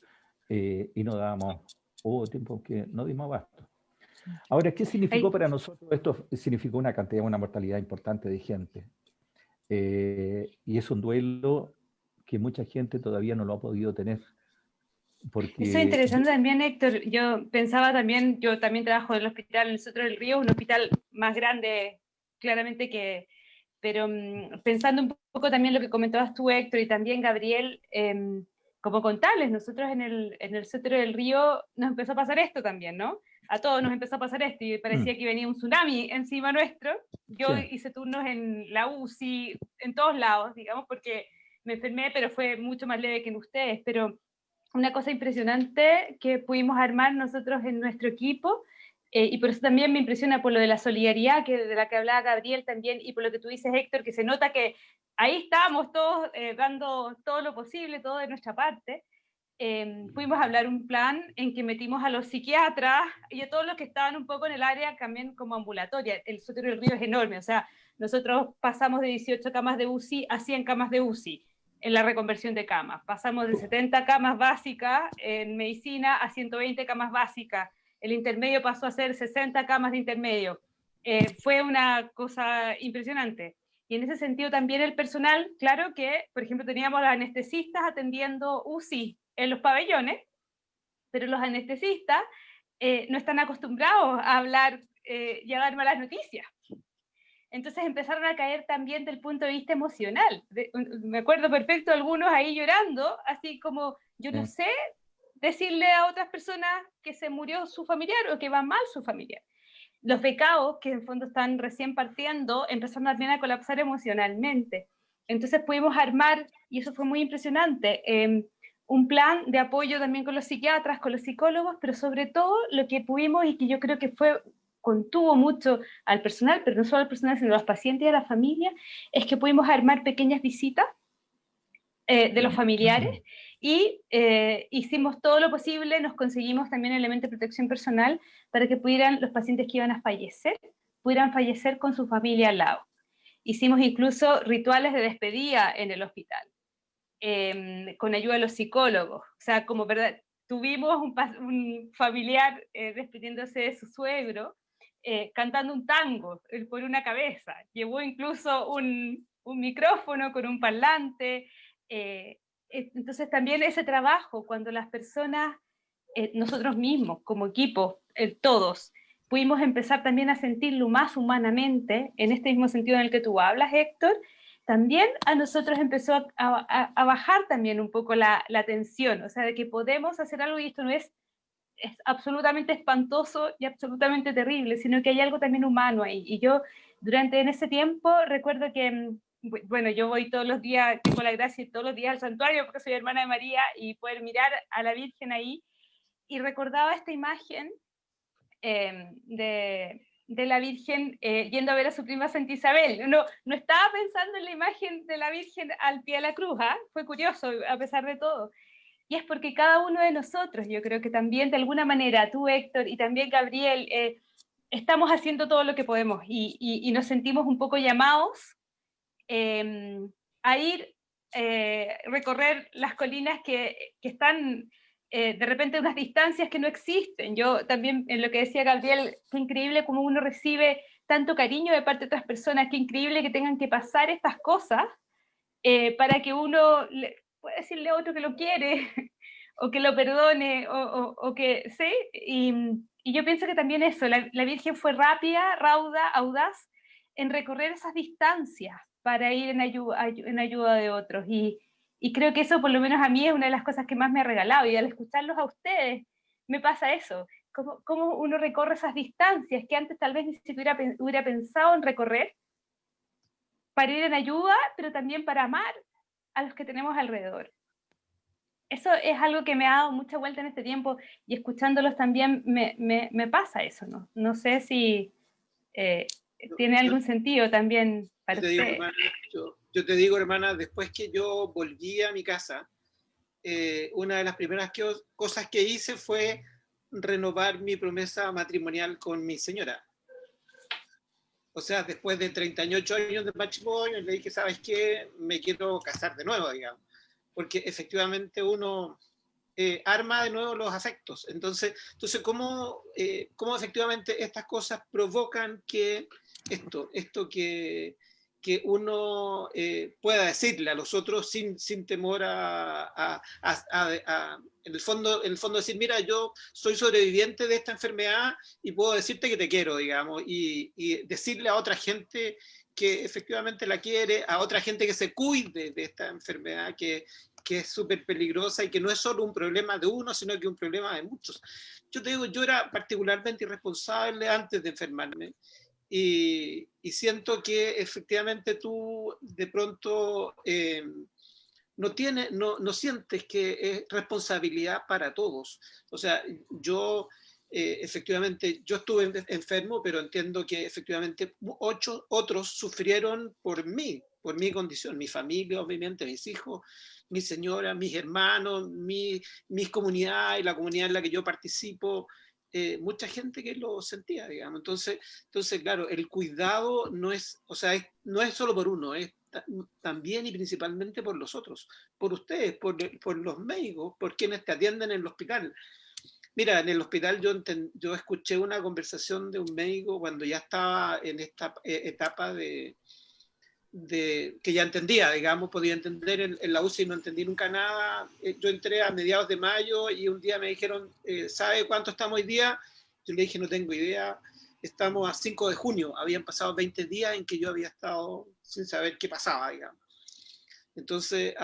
y no dábamos, hubo tiempo que no dimos abasto. Ahora, ¿qué significó para nosotros? Esto significó una cantidad, una mortalidad importante de gente. Y es un duelo que mucha gente todavía no lo ha podido tener. Porque eso es interesante también, Héctor. Yo pensaba también, yo también trabajo en el hospital en el Centro del Río, un hospital más grande, claramente pero pensando un poco también lo que comentabas tú, Héctor, y también Gabriel, como contarles, nosotros en el Centro del Río nos empezó a pasar esto también, ¿no? A todos nos empezó a pasar esto y parecía que venía un tsunami encima nuestro. Yo hice turnos en la UCI, en todos lados, digamos, porque me enfermé, pero fue mucho más leve que en ustedes, pero una cosa impresionante que pudimos armar nosotros en nuestro equipo, y por eso también me impresiona por lo de la solidaridad de la que hablaba Gabriel también, y por lo que tú dices, Héctor, que se nota que ahí estábamos todos dando todo lo posible, todo de nuestra parte. Pudimos hablar un plan en que metimos a los psiquiatras y a todos los que estaban un poco en el área también como ambulatoria. El Centro del Río es enorme, o sea, nosotros pasamos de 18 camas de UCI a 100 camas de UCI en la reconversión de camas. Pasamos de 70 camas básicas en medicina a 120 camas básicas. El intermedio pasó a ser 60 camas de intermedio. Fue una cosa impresionante. Y en ese sentido también el personal, claro que, por ejemplo, teníamos los anestesistas atendiendo UCI en los pabellones, pero los anestesistas no están acostumbrados a hablar y a dar malas noticias. Entonces empezaron a caer también del punto de vista emocional. Me acuerdo perfecto algunos ahí llorando, así como, yo no sé decirle a otras personas que se murió su familiar o que va mal su familiar. Los becados, que en fondo están recién partiendo, empezaron también a colapsar emocionalmente. Entonces pudimos armar, y eso fue muy impresionante, un plan de apoyo también con los psiquiatras, con los psicólogos, pero sobre todo lo que pudimos y que yo creo que contuvo mucho al personal, pero no solo al personal, sino a los pacientes y a la familia, es que pudimos armar pequeñas visitas de los familiares y hicimos todo lo posible, nos conseguimos también elementos de protección personal para que pudieran los pacientes que iban a fallecer, pudieran fallecer con su familia al lado. Hicimos incluso rituales de despedida en el hospital, con ayuda de los psicólogos, o sea, como verdad, tuvimos un familiar despidiéndose de su suegro, cantando un tango por una cabeza, llevó incluso un micrófono con un parlante. Entonces también ese trabajo, cuando las personas, nosotros mismos como equipo, todos, pudimos empezar también a sentirlo más humanamente, en este mismo sentido en el que tú hablas, Héctor, también a nosotros empezó a bajar también un poco la tensión, o sea, de que podemos hacer algo y esto no es absolutamente espantoso y absolutamente terrible, sino que hay algo también humano ahí. Y yo en ese tiempo recuerdo que bueno, yo voy todos los días, tengo la gracia de ir todos los días al santuario porque soy hermana de María y poder mirar a la Virgen ahí, y recordaba esta imagen de la Virgen yendo a ver a su prima Santa Isabel. No estaba pensando en la imagen de la Virgen al pie de la cruz, ¿eh? Fue curioso a pesar de todo. Y es porque cada uno de nosotros, yo creo que también de alguna manera, tú Héctor y también Gabriel, estamos haciendo todo lo que podemos y nos sentimos un poco llamados a ir, recorrer las colinas que están de repente unas distancias que no existen. Yo también, en lo que decía Gabriel, qué increíble cómo uno recibe tanto cariño de parte de otras personas, qué increíble que tengan que pasar estas cosas para que uno pueda decirle a otro que lo quiere, o que lo perdone, o que, ¿sí? Y yo pienso que también eso, la Virgen fue rápida, rauda, audaz, en recorrer esas distancias para ir en ayuda de otros. Y creo que eso, por lo menos a mí, es una de las cosas que más me ha regalado. Y al escucharlos a ustedes, me pasa eso. Cómo uno recorre esas distancias que antes tal vez ni siquiera hubiera pensado en recorrer, para ir en ayuda, pero también para amar a los que tenemos alrededor. Eso es algo que me ha dado mucha vuelta en este tiempo, y escuchándolos también me pasa eso, ¿no? No sé si tiene algún sentido también para usted. Yo te digo, hermana, después que yo volví a mi casa, una de las primeras cosas que hice fue renovar mi promesa matrimonial con mi señora. O sea, después de 38 años de matrimonio, le dije, ¿sabes qué? Me quiero casar de nuevo, digamos. Porque efectivamente uno arma de nuevo los afectos. Entonces ¿cómo efectivamente estas cosas provocan que esto que uno pueda decirle a los otros sin temor en el fondo decir, mira, yo soy sobreviviente de esta enfermedad y puedo decirte que te quiero, digamos, y decirle a otra gente que efectivamente la quiere, a otra gente que se cuide de esta enfermedad que es súper peligrosa y que no es solo un problema de uno, sino que es un problema de muchos. Yo te digo, yo era particularmente irresponsable antes de enfermarme, y siento que efectivamente tú de pronto no sientes que es responsabilidad para todos. O sea, yo efectivamente, yo estuve enfermo, pero entiendo que efectivamente otros sufrieron por mi condición, mi familia, obviamente, mis hijos, mi señora, mis hermanos, mis comunidades, la comunidad en la que yo participo, mucha gente que lo sentía, digamos. Entonces, claro, el cuidado no es, o sea, no es solo por uno, es también y principalmente por los otros, por ustedes, por los médicos, por quienes te atienden en el hospital. Mira, en el hospital yo escuché una conversación de un médico cuando ya estaba en esta etapa de que ya entendía, digamos, podía entender en la UCI, no entendí nunca nada. Yo entré a mediados de mayo y un día me dijeron, ¿sabe cuánto estamos hoy día? Yo le dije, no tengo idea. Estamos a 5 de junio, habían pasado 20 días en que yo había estado sin saber qué pasaba, digamos. Entonces,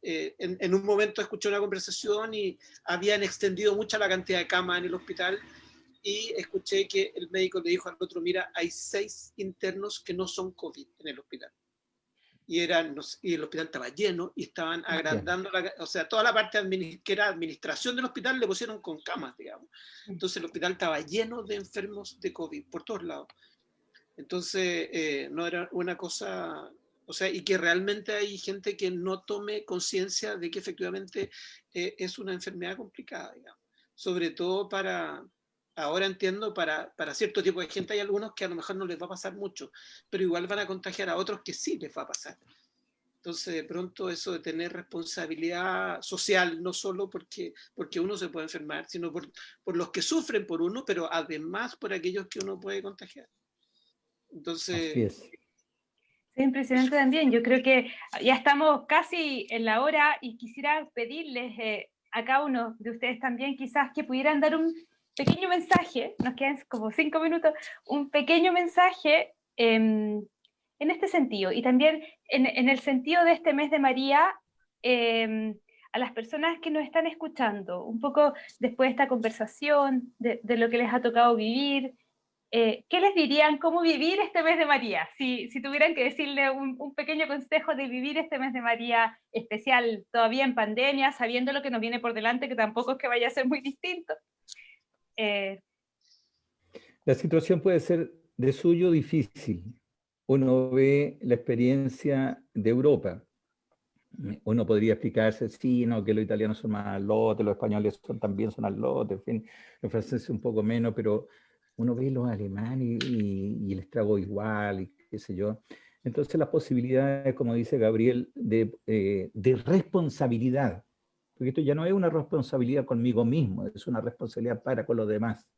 en un momento escuché una conversación y habían extendido mucha la cantidad de camas en el hospital, y escuché que el médico le dijo al otro, mira, hay 6 internos que no son COVID en el hospital. Y el hospital estaba lleno y estaban agrandando, o sea, toda la parte que era administración del hospital le pusieron con camas, digamos. Entonces el hospital estaba lleno de enfermos de COVID por todos lados. Entonces no era una cosa, o sea, y que realmente hay gente que no tome conciencia de que efectivamente es una enfermedad complicada, digamos. Sobre todo ahora entiendo, para cierto tipo de gente hay algunos que a lo mejor no les va a pasar mucho, pero igual van a contagiar a otros que sí les va a pasar. Entonces, de pronto eso de tener responsabilidad social, no solo porque uno se puede enfermar, sino por los que sufren por uno, pero además por aquellos que uno puede contagiar. Entonces... Así es. Es impresionante también. Yo creo que ya estamos casi en la hora y quisiera pedirles a cada uno de ustedes también quizás que pudieran dar un pequeño mensaje, nos quedan como 5 minutos, un pequeño mensaje en este sentido, y también en el sentido de este mes de María, a las personas que nos están escuchando, un poco después de esta conversación, de lo que les ha tocado vivir, ¿qué les dirían cómo vivir este mes de María? Si tuvieran que decirle un pequeño consejo de vivir este mes de María especial, todavía en pandemia, sabiendo lo que nos viene por delante, que tampoco es que vaya a ser muy distinto. La situación puede ser de suyo difícil. Uno ve la experiencia de Europa. Uno podría explicarse, sí, no, que los italianos son más al lote, los españoles también son al lote, en fin, los franceses un poco menos, pero uno ve los alemanes y el estrago igual, y qué sé yo. Entonces las posibilidades, como dice Gabriel, de responsabilidad, porque esto ya no es una responsabilidad conmigo mismo, es una responsabilidad para con los demás.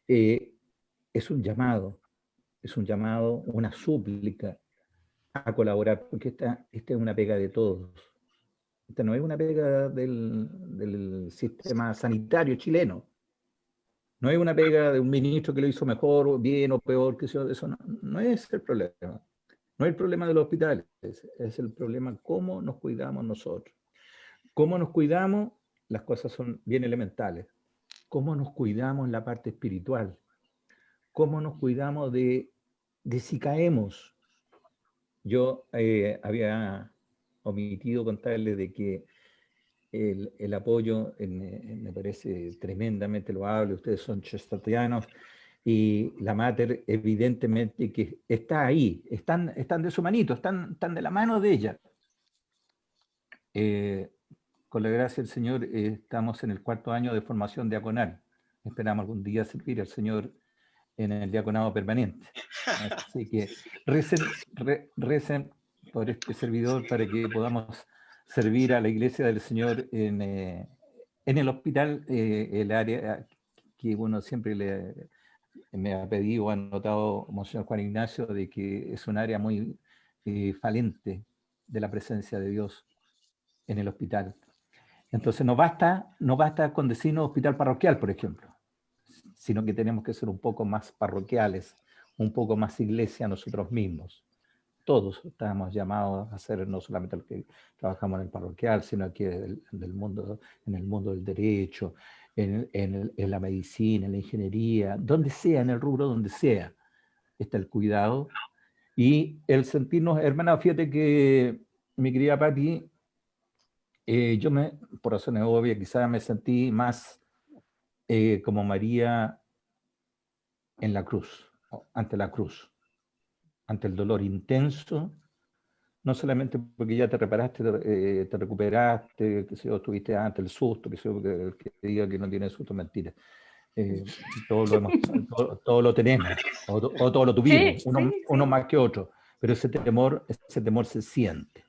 Es un llamado, una súplica a colaborar, porque esta es una pega de todos. Esta no es una pega del sistema sanitario chileno. No es una pega de un ministro que lo hizo mejor, o bien o peor, que eso no es el problema. No es el problema de los hospitales, es el problema cómo nos cuidamos nosotros. ¿Cómo nos cuidamos? Las cosas son bien elementales. ¿Cómo nos cuidamos en la parte espiritual? ¿Cómo nos cuidamos de si caemos? Yo había omitido contarles de que el apoyo me parece tremendamente loable. Ustedes son chestatianos y la Mater evidentemente que está ahí, están de su manito, están de la mano de ella. Con la gracia del Señor estamos en el 4º año de formación diaconal. Esperamos algún día servir al Señor en el diaconado permanente. Así que recen por este servidor para que podamos servir a la Iglesia del Señor en el hospital, el área que uno siempre me ha pedido o ha notado Monseñor Juan Ignacio, de que es un área muy falente de la presencia de Dios en el hospital. Entonces no basta con decirnos hospital parroquial, por ejemplo, sino que tenemos que ser un poco más parroquiales, un poco más iglesia nosotros mismos. Todos estamos llamados a ser no solamente los que trabajamos en el parroquial, sino que en el mundo del derecho, en la medicina, en la ingeniería, donde sea, en el rubro donde sea, está el cuidado. Y el sentirnos, hermana, fíjate que mi querida Pati, yo por razones obvias, quizás me sentí más como María en la cruz, ante la cruz, ante el dolor intenso, no solamente porque ya te reparaste, te recuperaste, que si tuviste antes el susto, que diga que no tiene susto, mentira. Todo lo tenemos, o todo lo tuvimos, sí, uno más que otro, pero ese temor se siente.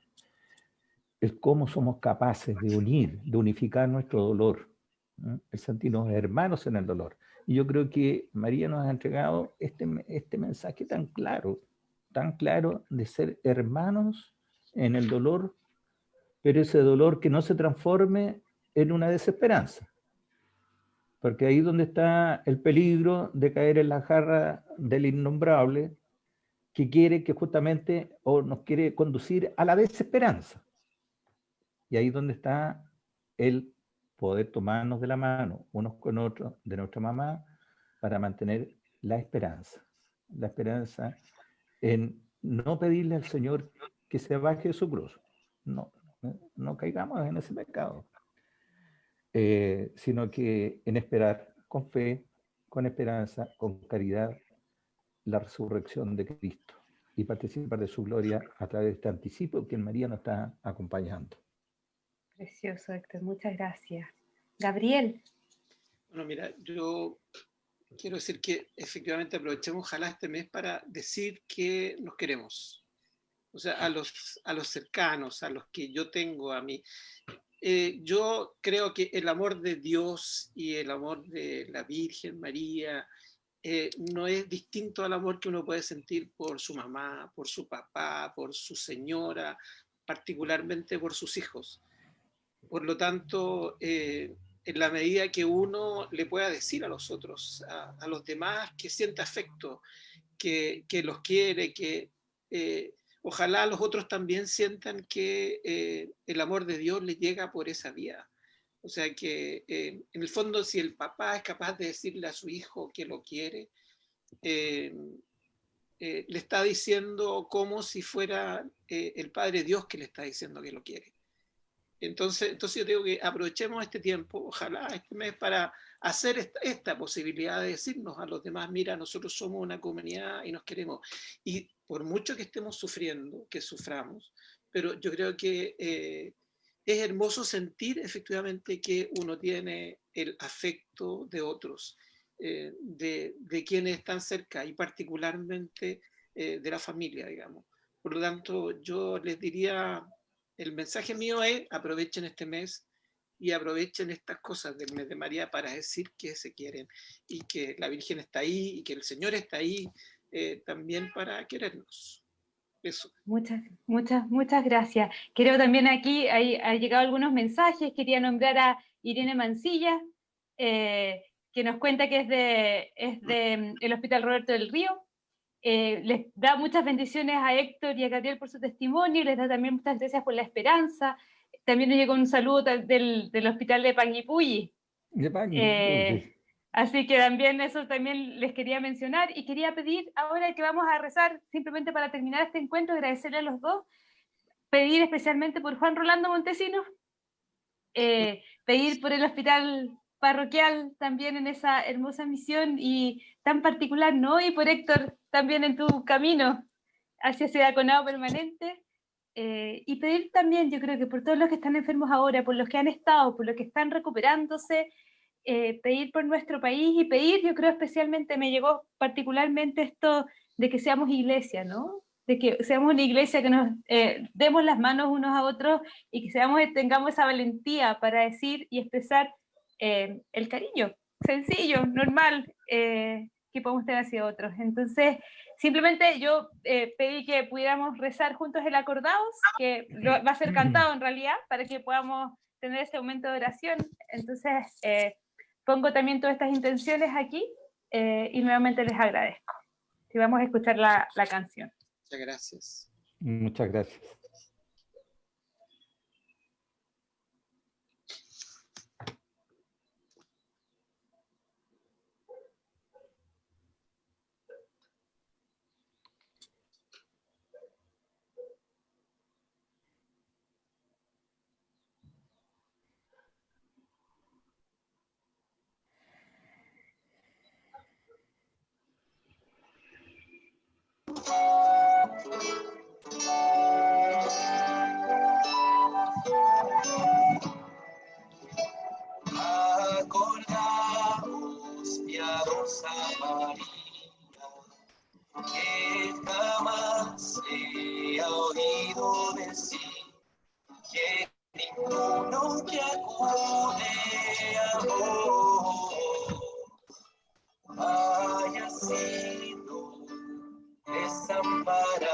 Es cómo somos capaces de unificar nuestro dolor, ¿no? El sentirnos hermanos en el dolor. Y yo creo que María nos ha entregado este mensaje tan claro de ser hermanos en el dolor, pero ese dolor que no se transforme en una desesperanza. Porque ahí es donde está el peligro de caer en la jarra del innombrable, que quiere que justamente, o nos quiere conducir a la desesperanza. Y ahí es donde está el poder tomarnos de la mano unos con otros, de nuestra mamá, para mantener la esperanza. La esperanza en no pedirle al Señor que se baje de su cruz. No caigamos en ese pecado. Sino que en esperar con fe, con esperanza, con caridad, la resurrección de Cristo y participar de su gloria a través de este anticipo que en María nos está acompañando. Precioso, Héctor, muchas gracias. Gabriel. Bueno, mira, yo quiero decir que efectivamente aprovechemos ojalá este mes para decir que nos queremos. O sea, a los cercanos, a los que yo tengo, a mí. Yo creo que el amor de Dios y el amor de la Virgen María no es distinto al amor que uno puede sentir por su mamá, por su papá, por su señora, particularmente por sus hijos. Por lo tanto, en la medida que uno le pueda decir a los otros, a los demás, que siente afecto, que los quiere, que ojalá los otros también sientan que el amor de Dios les llega por esa vía. O sea que en el fondo si el papá es capaz de decirle a su hijo que lo quiere, le está diciendo como si fuera el Padre Dios que le está diciendo que lo quiere. Entonces yo digo que aprovechemos este tiempo, ojalá este mes, para hacer esta posibilidad de decirnos a los demás, mira, nosotros somos una comunidad y nos queremos. Y por mucho que estemos sufriendo, que suframos, pero yo creo que es hermoso sentir efectivamente que uno tiene el afecto de otros, de quienes están cerca y particularmente de la familia, digamos. Por lo tanto, yo les diría, el mensaje mío es aprovechen este mes y aprovechen estas cosas del mes de María para decir que se quieren y que la Virgen está ahí y que el Señor está ahí también para querernos. Eso. Muchas gracias. Creo también aquí ha llegado algunos mensajes. Quería nombrar a Irene Mancilla, que nos cuenta que es de el Hospital Roberto del Río. Les da muchas bendiciones a Héctor y a Gabriel por su testimonio, y les da también muchas gracias por la esperanza. También nos llegó un saludo del Hospital de Panguipulli. Así que también eso también les quería mencionar, y quería pedir ahora que vamos a rezar, simplemente para terminar este encuentro, agradecerle a los dos, pedir especialmente por Juan Rolando Montesinos, pedir por el hospital parroquial también en esa hermosa misión y tan particular, ¿no? Y por Héctor también en tu camino hacia ese diaconado permanente, y pedir también, yo creo que por todos los que están enfermos ahora, por los que han estado, por los que están recuperándose, pedir por nuestro país, y pedir, yo creo especialmente, me llegó particularmente esto de que seamos iglesia, ¿no? De que seamos una iglesia que nos demos las manos unos a otros y que tengamos esa valentía para decir y expresar el cariño sencillo, normal, que podemos tener hacia otros. Entonces, simplemente yo pedí que pudiéramos rezar juntos el Acordaos, que va a ser cantado en realidad, para que podamos tener ese momento de oración. Entonces, pongo también todas estas intenciones aquí y nuevamente les agradezco. Y vamos a escuchar la canción. Muchas gracias. Muchas gracias. Acordamos, piadosa María, que jamás he oído decir que ninguno que acude a vos haya sido desamparado.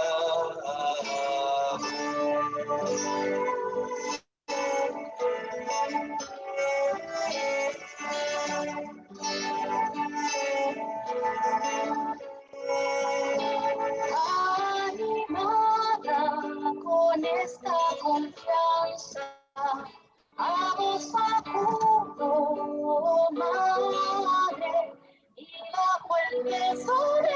Animada con esta confianza, a vos acudo, oh Madre, y bajo el peso de